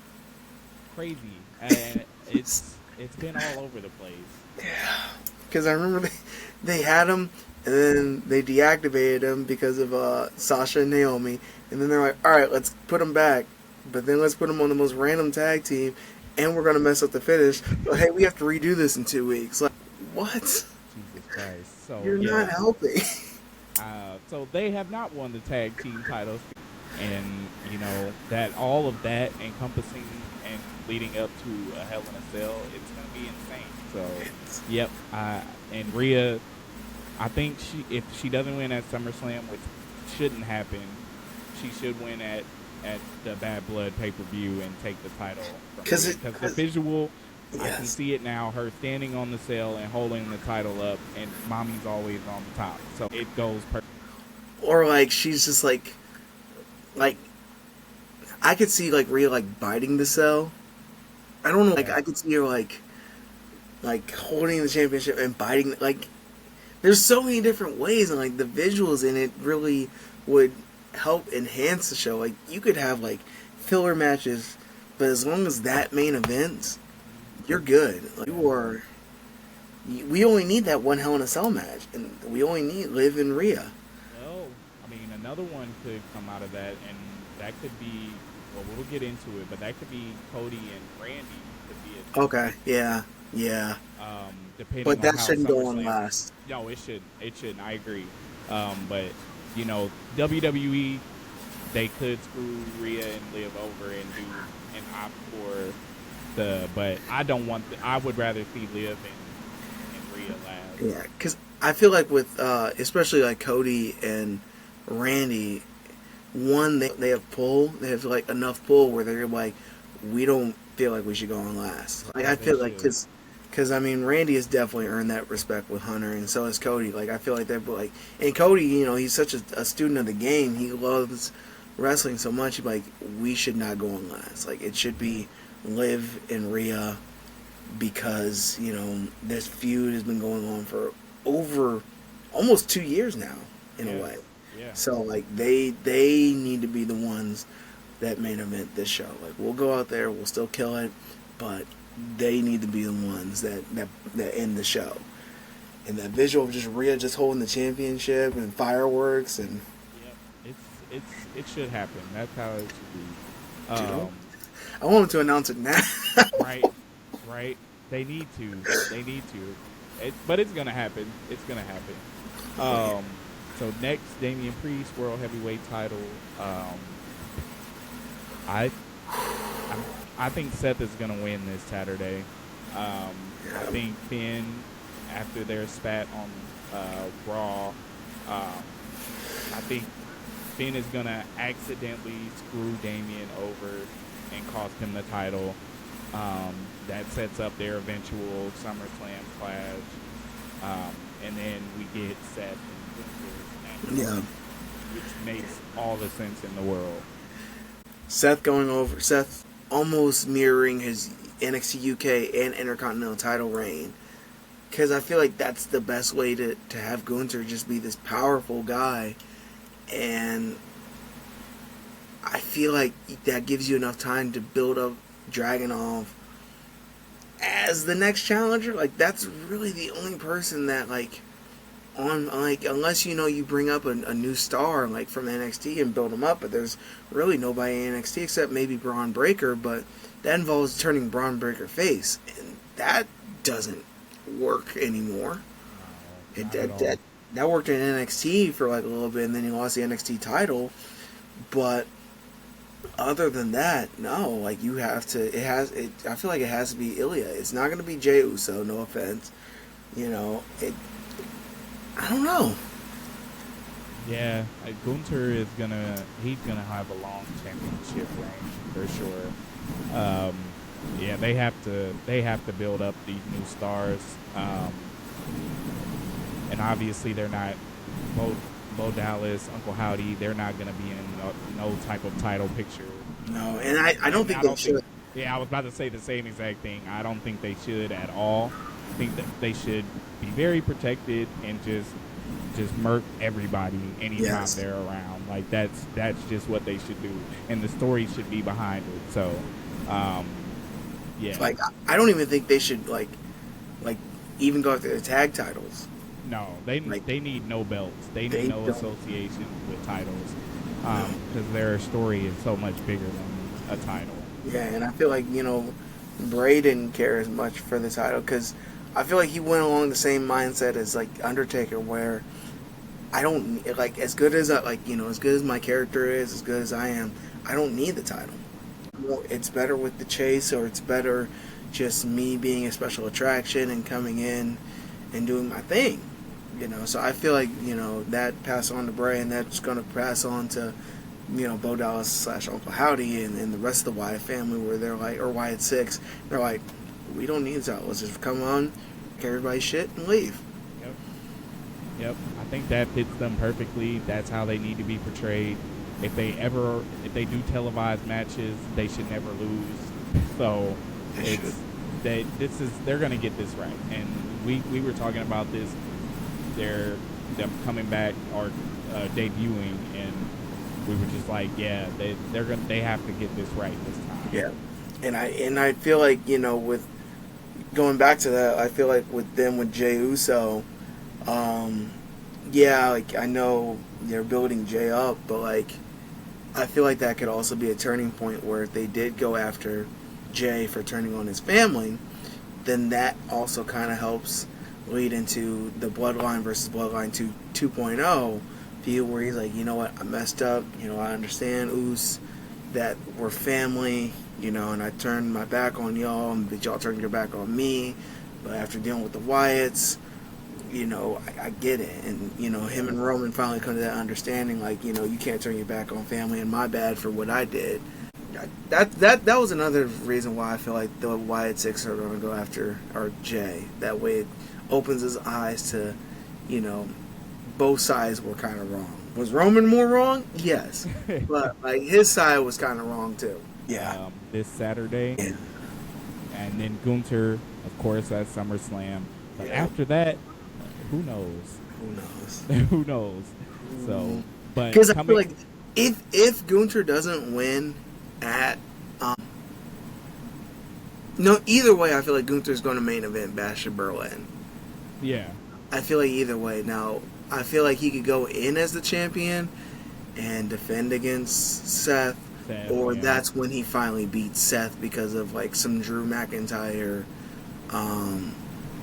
Speaker 1: Crazy, and it's been all over the place.
Speaker 2: Yeah, because I remember they had them, and then they deactivated them because of Sasha and Naomi, and then they're like, all right, let's put them back, but then let's put them on the most random tag team, and we're gonna mess up the finish. So hey, we have to redo this in 2 weeks. Like, what?
Speaker 1: Jesus Christ! So
Speaker 2: you're not helping.
Speaker 1: So they have not won the tag team titles, and you know that all of that encompassing and leading up to a Hell in a Cell, it's gonna be insane. So, yep. And Rhea, I think if she doesn't win at SummerSlam, which shouldn't happen, she should win at the Bad Blood pay-per-view and take the title. Because the visual, yes. I can see it now. Her standing on the cell and holding the title up, and Mommy's always on the top, so it goes perfect.
Speaker 2: Or like she's just like I could see like Rhea like biting the cell. I don't know. Like I could see her like holding the championship and biting. Like there's so many different ways, and like the visuals in it really would help enhance the show. Like you could have like filler matches, but as long as that main event, you're good. Like, we only need that one Hell in a Cell match, and we only need Liv and Rhea.
Speaker 1: Well, I mean, another one could come out of that, and that could be. Well, we'll get into it, but that could be Cody and Randy.
Speaker 2: Okay, yeah.
Speaker 1: Depending
Speaker 2: but that
Speaker 1: on how
Speaker 2: shouldn't go on
Speaker 1: SummerSlam-
Speaker 2: last.
Speaker 1: No, it shouldn't. I agree. But you know, WWE, they could screw Rhea and Liv over and opt for the. But I don't want. I would rather see Liv and Rhea last.
Speaker 2: Yeah, because I feel like with especially like Cody and Randy, one they have pull. They have like enough pull where they're like, we don't feel like we should go on last. Like I feel like because I mean Randy has definitely earned that respect with Hunter, and so has Cody. Like I feel like they're like, and Cody, you know, he's such a student of the game. He loves wrestling so much, like we should not go on last. Like it should be Liv and Rhea because this feud has been going on for over almost 2 years now in a
Speaker 1: Yes.
Speaker 2: way.
Speaker 1: Yeah.
Speaker 2: So like they need to be the ones that main event this show. Like we'll go out there, we'll still kill it, but they need to be the ones that end the show. And that visual of just Rhea just holding the championship and fireworks and
Speaker 1: Yep. It should happen. That's how it should be.
Speaker 2: dude, I want them to announce it now.
Speaker 1: Right. Right. They need to. They need to. But it's gonna happen. It's gonna happen. So next, Damian Priest, World Heavyweight Title. I I think Seth is gonna win this Saturday. I think Finn, after their spat on Raw, I think Finn is gonna accidentally screw Damian over and cost him the title. That sets up their eventual SummerSlam clash. And then we get Seth and Gunther,
Speaker 2: Yeah.
Speaker 1: which makes all the sense in the world.
Speaker 2: Seth almost mirroring his NXT UK and Intercontinental title reign. Because I feel like that's the best way to have Gunther just be this powerful guy. And I feel like that gives you enough time to build up Dragunov as the next challenger. Like, that's really the only person that, unless you bring up a new star like from NXT and build him up, but there's really nobody in NXT except maybe Braun Breaker, but that involves turning Braun Breaker face, and that doesn't work anymore. That worked in NXT for like a little bit, and then he lost the NXT title, but other than that, no. Like you have to. I feel like it has to be Ilya. It's not going to be Jey Uso. No offense. I don't know.
Speaker 1: Yeah, Gunther he's gonna have a long championship reign for sure. Yeah, they have to build up these new stars, and obviously they're not Bo Dallas, Uncle Howdy. They're not gonna be in no type of title picture.
Speaker 2: No, and I don't think they should.
Speaker 1: Yeah, I was about to say the same exact thing. I don't think they should at all. I think that they should be very protected and just murk everybody anytime they're around. Like that's just what they should do, and the story should be behind it. So, yeah.
Speaker 2: Like I don't even think they should like even go after the tag titles.
Speaker 1: No, they need no belts. They need no association with titles, because their story is so much bigger than a title.
Speaker 2: Yeah, and I feel like Bray didn't care as much for the title because I feel like he went along the same mindset as like Undertaker, where I don't like as good as as good as my character is, as good as I am, I don't need the title. It's better with the chase, or it's better just me being a special attraction and coming in and doing my thing. So I feel like that passed on to Bray, and that's going to pass on to Bo Dallas / Uncle Howdy and the rest of the Wyatt family, where they're like, or Wyatt Six, they're like, we don't need that. Let's just come on, carry everybody's shit, and leave.
Speaker 1: Yep. I think that fits them perfectly. That's how they need to be portrayed. If they do televised matches, they should never lose. So they're going to get this right. And we were talking about this. Them coming back or debuting, and we were just like, yeah, they have to get this right this time.
Speaker 2: Yeah, and I feel like with going back to that, I feel like with Jey Uso, like I know they're building Jey up, but like I feel like that could also be a turning point where if they did go after Jey for turning on his family, then that also kind of helps lead into the Bloodline versus Bloodline 2.0 deal, where he's like, you know what, I messed up, I understand, Oos, that we're family, and I turned my back on y'all, but y'all turned your back on me, but after dealing with the Wyatts, I get it, and him and Roman finally come to that understanding, like, you can't turn your back on family, and my bad for what I did. That was another reason why I feel like the Wyatt Six are going to go after Jey. That way it opens his eyes to, both sides were kind of wrong. Was Roman more wrong? Yes, but like his side was kind of wrong too. Yeah.
Speaker 1: This Saturday,
Speaker 2: Yeah.
Speaker 1: and then Gunter, of course, at SummerSlam. But
Speaker 2: Yeah.
Speaker 1: after that, who knows?
Speaker 2: Who knows?
Speaker 1: Who knows? So, but
Speaker 2: Because I feel
Speaker 1: coming,
Speaker 2: like if Gunter doesn't win at no, either way, I feel like Gunther's going to main event Bash of Berlin.
Speaker 1: yeah,
Speaker 2: I feel like either way. Now, I feel like he could go in as the champion and defend against Seth, or
Speaker 1: yeah.
Speaker 2: that's when he finally beats Seth because of like some Drew McIntyre, um,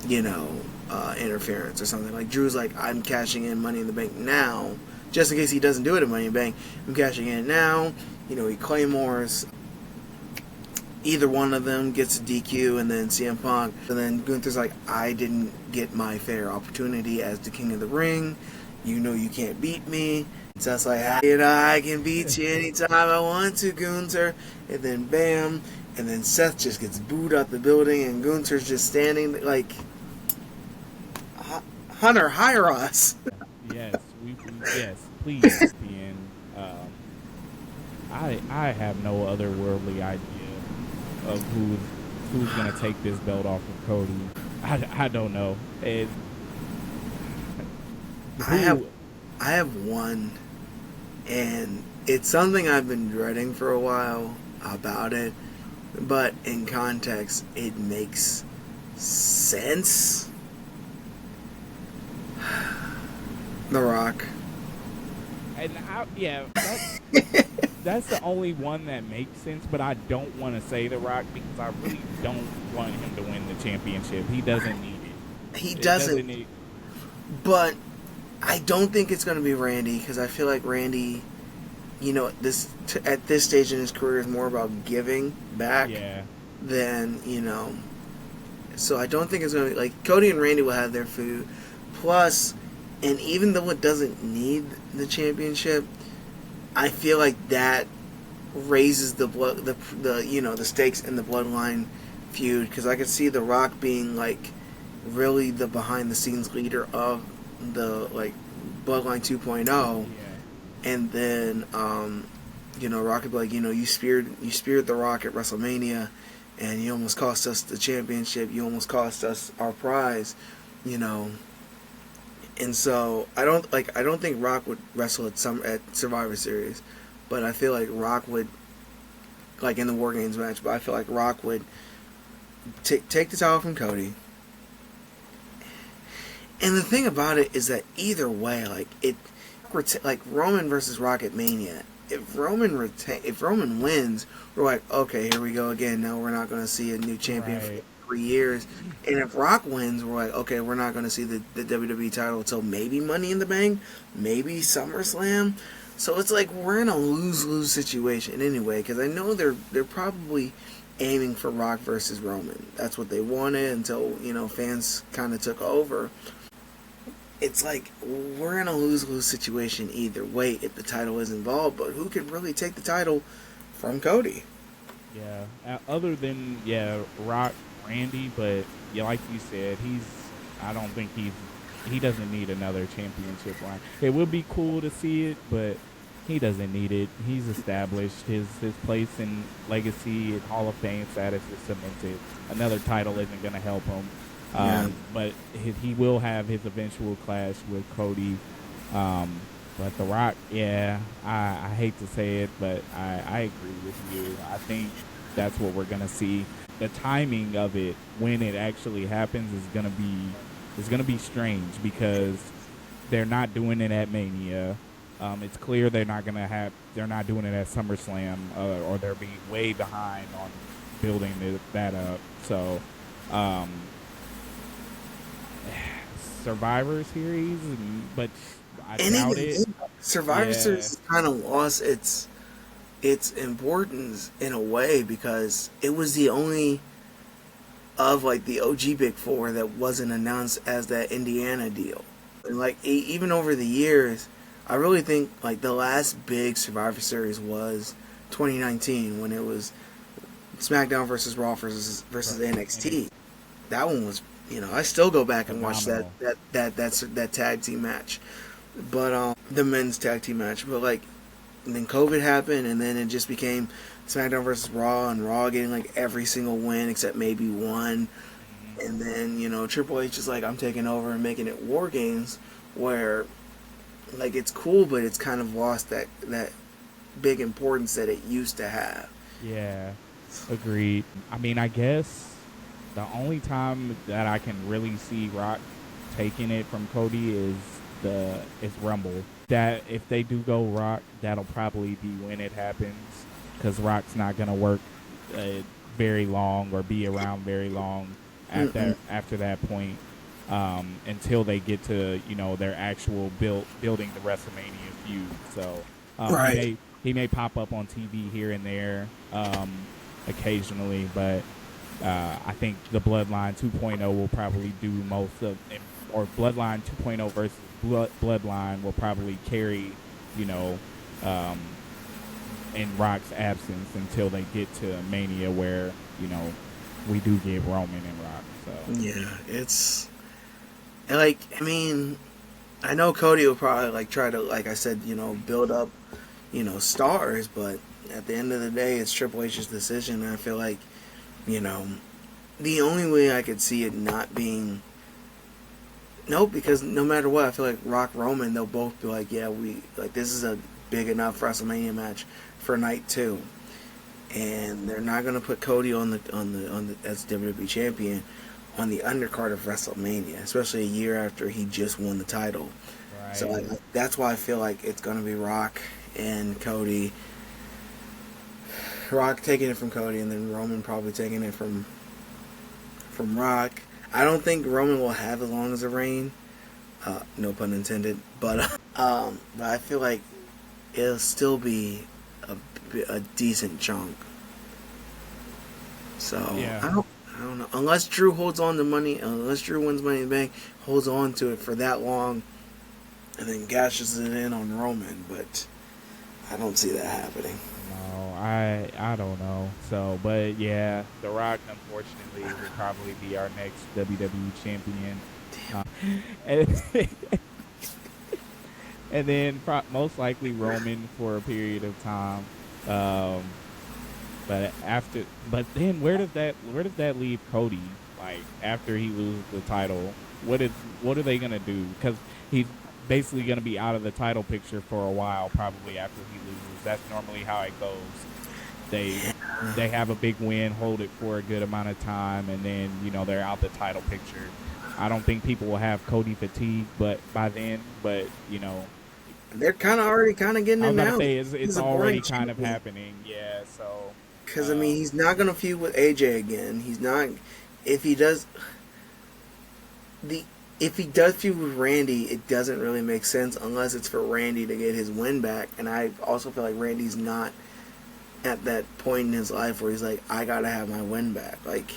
Speaker 2: interference or something. Like Drew's like, I'm cashing in Money in the Bank now, just in case he doesn't do it at Money in the Bank. I'm cashing in now. He claymores. Either one of them gets a DQ, and then CM Punk. And then Gunther's like, I didn't get my fair opportunity as the King of the Ring. You know you can't beat me. So it's like, I can beat you anytime I want to, Gunther. And then bam. And then Seth just gets booed out the building, and Gunther's just standing like, Hunter, hire us.
Speaker 1: Yes, yes, please, Ian. I have no otherworldly idea of who's gonna take this belt off of Cody. I don't know.
Speaker 2: I have one, and it's something I've been dreading for a while about it, but in context, it makes sense. The Rock.
Speaker 1: And that's the only one that makes sense, but I don't want to say The Rock because I really don't want him to win the championship. He doesn't need it.
Speaker 2: He doesn't. But I don't think it's going to be Randy, because I feel like Randy, at this stage in his career is more about giving back than, So I don't think it's going to be, like, Cody and Randy will have their food. Plus, and even though it doesn't need the championship, I feel like that raises the stakes in the Bloodline feud, because I could see The Rock being like really the behind the scenes leader of the like Bloodline 2.0, and then Rock would be like, you speared The Rock at WrestleMania, and you almost cost us the championship, you almost cost us our prize, And so I don't think Rock would wrestle at Survivor Series, but I feel like Rock would, like in the War Games match. But I feel like Rock would take the title from Cody. And the thing about it is that either way, like Roman versus Rock at Mania. If Roman wins, we're like, okay, here we go again. Now we're not going to see a new champion for 3 years. And if Rock wins, we're like, okay, we're not going to see the WWE title until maybe Money in the Bank, maybe SummerSlam. So it's like we're in a lose-lose situation anyway, because I know they're probably aiming for Rock versus Roman. That's what they wanted until fans kind of took over. It's like we're in a lose-lose situation either way if the title is involved. But who could really take the title from Cody?
Speaker 1: Yeah. Other than Rock, Randy, but like you said, I don't think he doesn't need another championship line. It would be cool to see it, but he doesn't need it. He's established his place in legacy, Hall of Fame status is cemented. Another title isn't going to help him. But he will have his eventual clash with Cody. But The Rock, I hate to say it, but I agree with you. I think that's what we're gonna see. The timing of it, when it actually happens, is gonna be strange because they're not doing it at Mania. It's clear they're not doing it at SummerSlam, or they're being way behind on building that up. So, Survivor Series, but I doubt it.
Speaker 2: Survivor Series has kind of lost its importance in a way, because it was the only of like the OG Big Four that wasn't announced as that Indiana deal. And like even over the years, I really think like the last big Survivor Series was 2019 when it was SmackDown versus Raw versus NXT. That one was, I still go back and watch that tag team match. but the men's tag team match. But like, and then COVID happened, and then it just became SmackDown versus Raw, and Raw getting like every single win except maybe one. And then Triple H is like, I'm taking over and making it War Games, where like it's cool, but it's kind of lost that big importance that it used to have.
Speaker 1: Yeah, agreed. I mean, I guess the only time that I can really see Rock taking it from Cody is Rumble. That if they do go Rock, that'll probably be when it happens, because Rock's not gonna work very long or be around very long
Speaker 2: Mm-mm.
Speaker 1: after that point, until they get to their actual building the WrestleMania feud. So
Speaker 2: Right.
Speaker 1: he may pop up on TV here and there, occasionally, but I think the Bloodline 2.0 will probably do most of, or Bloodline 2.0 versus Bloodline will probably carry, you know, um, in Rock's absence until they get to Mania, where we do get Roman and Rock. So
Speaker 2: Yeah, it's like, I mean, I know Cody will probably like try to, like I said, build up, stars, but at the end of the day, it's Triple H's decision. And I feel like, you know, the only way I could see it not being no, because no matter what, I feel like Rock Roman, they'll both be like, yeah, we like this is a big enough WrestleMania match for night two, and they're not gonna put Cody on the as WWE champion on the undercard of WrestleMania, especially a year after he just won the title. So
Speaker 1: right,
Speaker 2: that's why I feel like it's gonna be Rock and Cody. Rock taking it from Cody, and then Roman probably taking it from Rock. I don't think Roman will have as long as a reign. No pun intended. But I feel like it'll still be a decent chunk. So
Speaker 1: yeah,
Speaker 2: I don't know. Unless Drew holds on to money, unless Drew wins Money in the Bank, holds on to it for that long, and then gashes it in on Roman. But I don't see that happening.
Speaker 1: no, I don't know. So, but yeah, The Rock unfortunately will probably be our next WWE champion. Uh, and, and then most likely Roman for a period of time. Um, but then where does that leave Cody? Like after he loses the title, what are they gonna do? Because he's basically gonna be out of the title picture for a while, probably after he loses. That's normally how it goes. They they have a big win, hold it for a good amount of time, and then they're out the title picture. I don't think people will have Cody fatigue, but by then, but
Speaker 2: They're kind of already kind of getting
Speaker 1: I
Speaker 2: it
Speaker 1: was about to
Speaker 2: now.
Speaker 1: say it's
Speaker 2: He's a boring
Speaker 1: already kind of
Speaker 2: champion.
Speaker 1: happening. Yeah, so
Speaker 2: Because I mean,
Speaker 1: um,
Speaker 2: he's not gonna feud with AJ again. He's not. If he does the if he does feud with Randy, it doesn't really make sense unless it's for Randy to get his win back. And I also feel like Randy's not at that point in his life where he's like, I gotta have my win back. Like,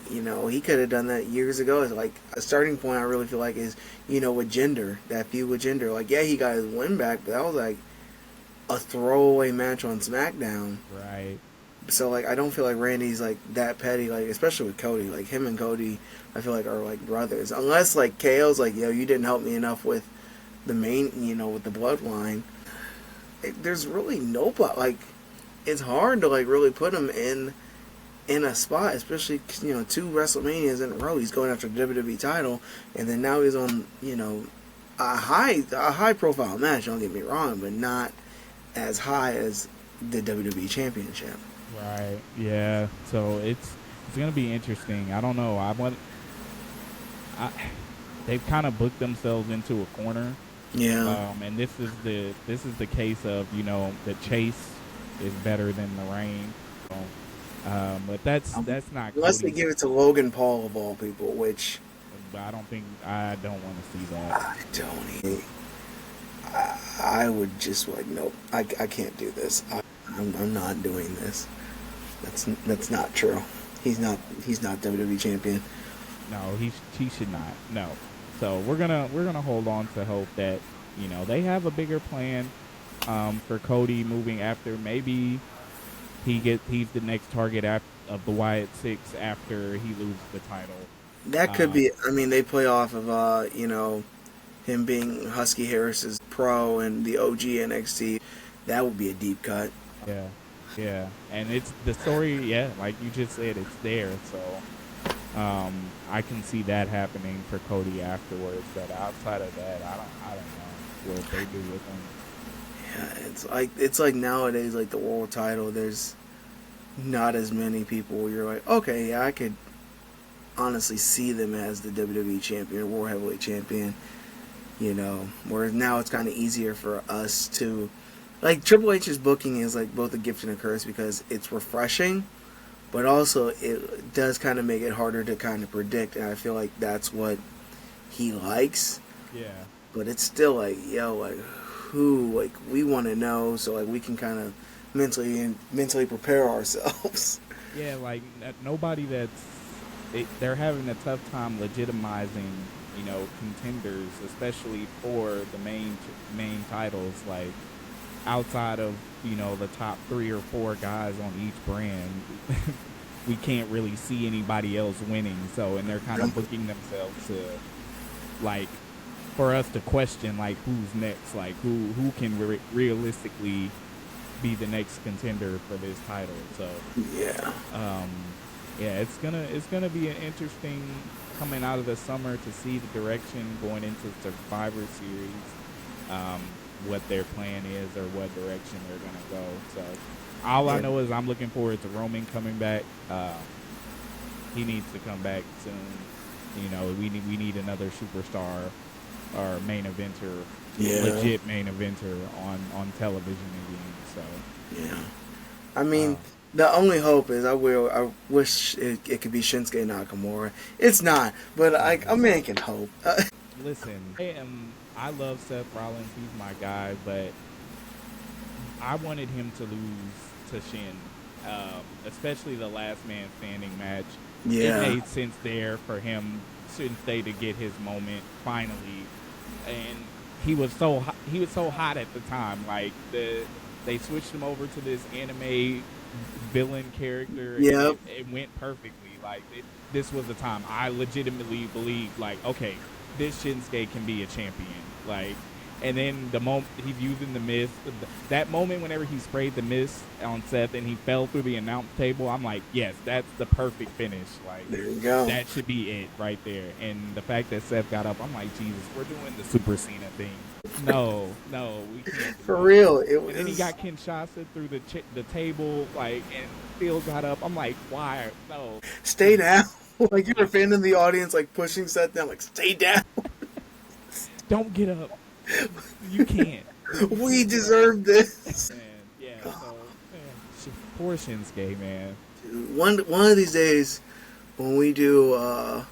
Speaker 2: he could have done that years ago. It's like a starting point. I really feel like is with Jinder, that feud with Jinder. Like, yeah, he got his win back, but that was like a throwaway match on SmackDown.
Speaker 1: right.
Speaker 2: So like I don't feel like Randy's like that petty, like especially with Cody. Like him and Cody I feel like are like brothers. Unless like KO's like, yo, you didn't help me enough with the main with the bloodline. There's really nobody like it's hard to like really put him in a spot, especially 'cause, two WrestleManias in a row. He's going after the WWE title, and then now he's on a high profile match. Don't get me wrong, but not as high as the WWE Championship.
Speaker 1: Right. Yeah. So it's gonna be interesting. I don't know. I they've kind of booked themselves into a corner.
Speaker 2: Yeah.
Speaker 1: And this is the case of the chase is better than the rain. So, but that's not
Speaker 2: Unless they
Speaker 1: Cody's.
Speaker 2: give it to Logan Paul of all people, which
Speaker 1: I don't want to see that.
Speaker 2: I don't. I would just like nope. I can't do this. I'm not doing this. That's not true. He's not WWE champion.
Speaker 1: No, he should not. No. So we're gonna hold on to hope that they have a bigger plan for Cody moving after. Maybe he's the next target of the Wyatt Six after he loses the title.
Speaker 2: That could
Speaker 1: Um,
Speaker 2: be. I mean, they play off of him being Husky Harris's pro and the OG NXT, that would be a deep cut.
Speaker 1: Yeah, yeah, and it's the story. Yeah, like you just said, it's there. So I can see that happening for Cody afterwards. But outside of that, I don't know what they do with him.
Speaker 2: Yeah, it's like nowadays, like the world title, there's not as many people where you're like, okay, yeah, I could honestly see them as the WWE champion, World Heavyweight champion. You know, whereas now it's kind of easier for us to, like, Triple H's booking is like both a gift and a curse because it's refreshing, but also it does kind of make it harder to kind of predict, and I feel like that's what he likes.
Speaker 1: Yeah.
Speaker 2: But it's still like, yo, like, who, like, we want to know so, like, we can kind of mentally prepare ourselves.
Speaker 1: Yeah, like nobody they're having a tough time legitimizing, you know, contenders, especially for the main titles. Like outside of, you know, the top 3 or 4 guys on each brand, we can't really see anybody else winning. So, and they're kind of booking themselves to, like, for us to question, like, who's next, like who can realistically be the next contender for this title. So
Speaker 2: yeah,
Speaker 1: yeah, it's gonna be an interesting coming out of the summer to see the direction going into Survivor Series, what their plan is or what direction they're gonna go. So all I know is I'm looking forward to Roman coming back. He needs to come back soon. You know, we need another superstar or main eventer, legit main eventer on television again. So
Speaker 2: yeah, I mean, the only hope is I wish it could be Shinsuke Nakamura. It's not, but a man can hope.
Speaker 1: Listen, I love Seth Rollins. He's my guy, but I wanted him to lose to Shin, especially the last man standing match.
Speaker 2: Yeah,
Speaker 1: it made sense there for him, Shinsuke, to get his moment finally, and he was so hot at the time. Like they switched him over to this anime villain character.
Speaker 2: Yeah,
Speaker 1: it went perfectly. Like this was the time I legitimately believed, like, okay, this Shinsuke can be a champion. Like, and then the moment he's using the mist, that moment whenever he sprayed the mist on Seth and he fell through the announce table, I'm like, yes, that's the perfect finish. Like,
Speaker 2: there you go.
Speaker 1: That should be it right there. And the fact that Seth got up, I'm like, Jesus, we're doing the Super Cena thing. No, we can't.
Speaker 2: For real,
Speaker 1: and then he got Kinshasa through the table, like, and still got up. I'm like, why? No,
Speaker 2: stay down. Like, you were a fan in the audience, like pushing Seth down, like, stay down.
Speaker 1: Don't get up. You can't.
Speaker 2: We deserve this.
Speaker 1: Man, yeah. So, man, poor Shinsuke, man.
Speaker 2: One of these days, when we do our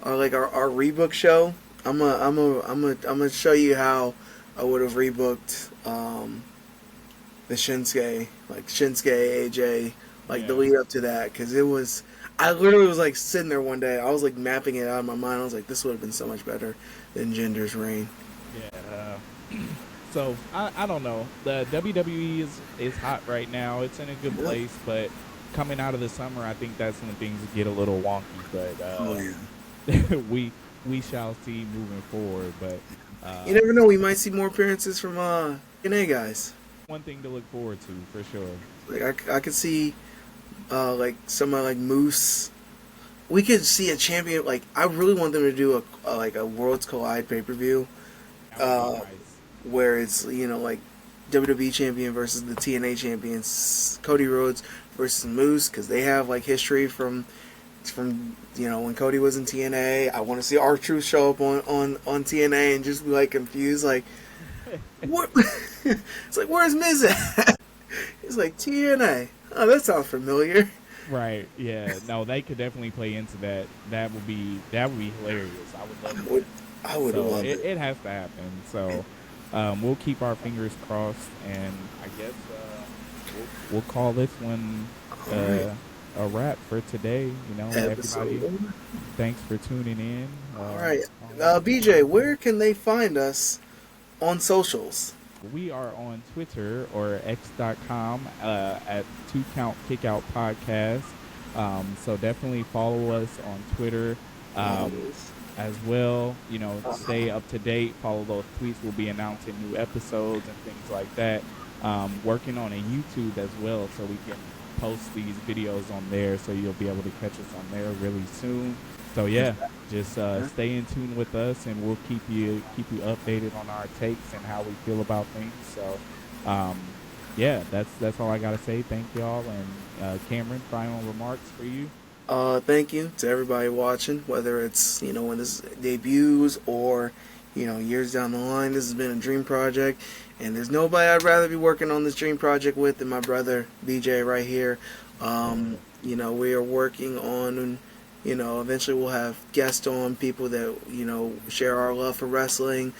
Speaker 2: rebook show, I'm gonna show you how I would have rebooked the Shinsuke AJ, like the lead up to that, because it was. I literally was like sitting there one day. I was like mapping it out in my mind. I was like, this would have been so much better than Jinder's reign.
Speaker 1: Yeah. So I don't know. The WWE is hot right now. It's in a good place, but coming out of the summer, I think that's when things get a little wonky. But we shall see moving forward. But
Speaker 2: you never know. We might see more appearances from NA guys.
Speaker 1: One thing to look forward to for sure.
Speaker 2: Like I could see like somebody like Moose. We could see a champion. Like, I really want them to do a Worlds Collide pay-per-view,
Speaker 1: Nice.
Speaker 2: where it's, you know, like WWE champion versus the TNA champions, Cody Rhodes versus Moose, because they have like history from you know, when Cody was in TNA. I want to see R-Truth show up on TNA and just be like confused, like, what? It's like, where's Miz at? It's like, TNA. Oh, that sounds familiar.
Speaker 1: Right. Yeah. No, they could definitely play into that. That would be hilarious. I would love it.
Speaker 2: I would love it.
Speaker 1: It has to happen. So we'll keep our fingers crossed, and I guess we'll call this one a wrap for today. You know, everybody. Thanks for tuning in.
Speaker 2: All right, BJ, where can they find us on socials?
Speaker 1: We are on Twitter or x.com at 2 Count Kickout Podcast. So definitely follow us on Twitter. as well. You know, stay up to date, follow those tweets. We'll be announcing new episodes and things like that. Working on a YouTube as well, so we can post these videos on there, so you'll be able to catch us on there really soon. So yeah, just stay in tune with us, and we'll keep you updated on our takes and how we feel about things. So yeah, that's all I gotta say. Thank y'all, and Cameron, final remarks for you.
Speaker 2: Thank you to everybody watching, whether it's, when this debuts or, years down the line. This has been a dream project, and there's nobody I'd rather be working on this dream project with than my brother BJ right here. We are working on, eventually we'll have guests on, people that, share our love for wrestling.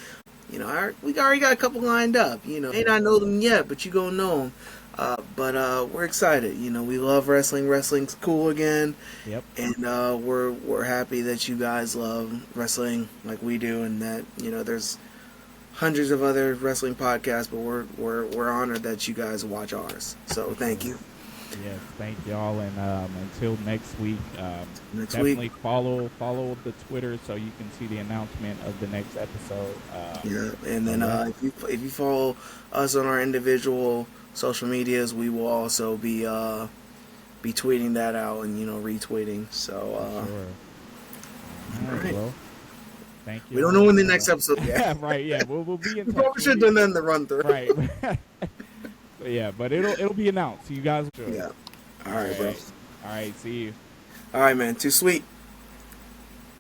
Speaker 2: We already got a couple lined up. May not know them yet, but you gonna know them. But we're excited. We love wrestling. Wrestling's cool again.
Speaker 1: Yep.
Speaker 2: And we're happy that you guys love wrestling like we do, and that there's hundreds of other wrestling podcasts, but we're honored that you guys watch ours. So thank you.
Speaker 1: Yes, thank y'all, and until next week,
Speaker 2: definitely
Speaker 1: follow the Twitter so you can see the announcement of the next episode.
Speaker 2: And then if you follow us on our individual social medias, we will also be tweeting that out and retweeting. So
Speaker 1: sure. All right. Well, thank you.
Speaker 2: We don't know when the next episode is.
Speaker 1: Yeah, right. Yeah, we'll be in touch.
Speaker 2: Probably should have done that in the run through.
Speaker 1: Right. Yeah, but it'll be announced. You guys.
Speaker 2: Yeah. All right, bro.
Speaker 1: All right. See you.
Speaker 2: All right, man. Too sweet.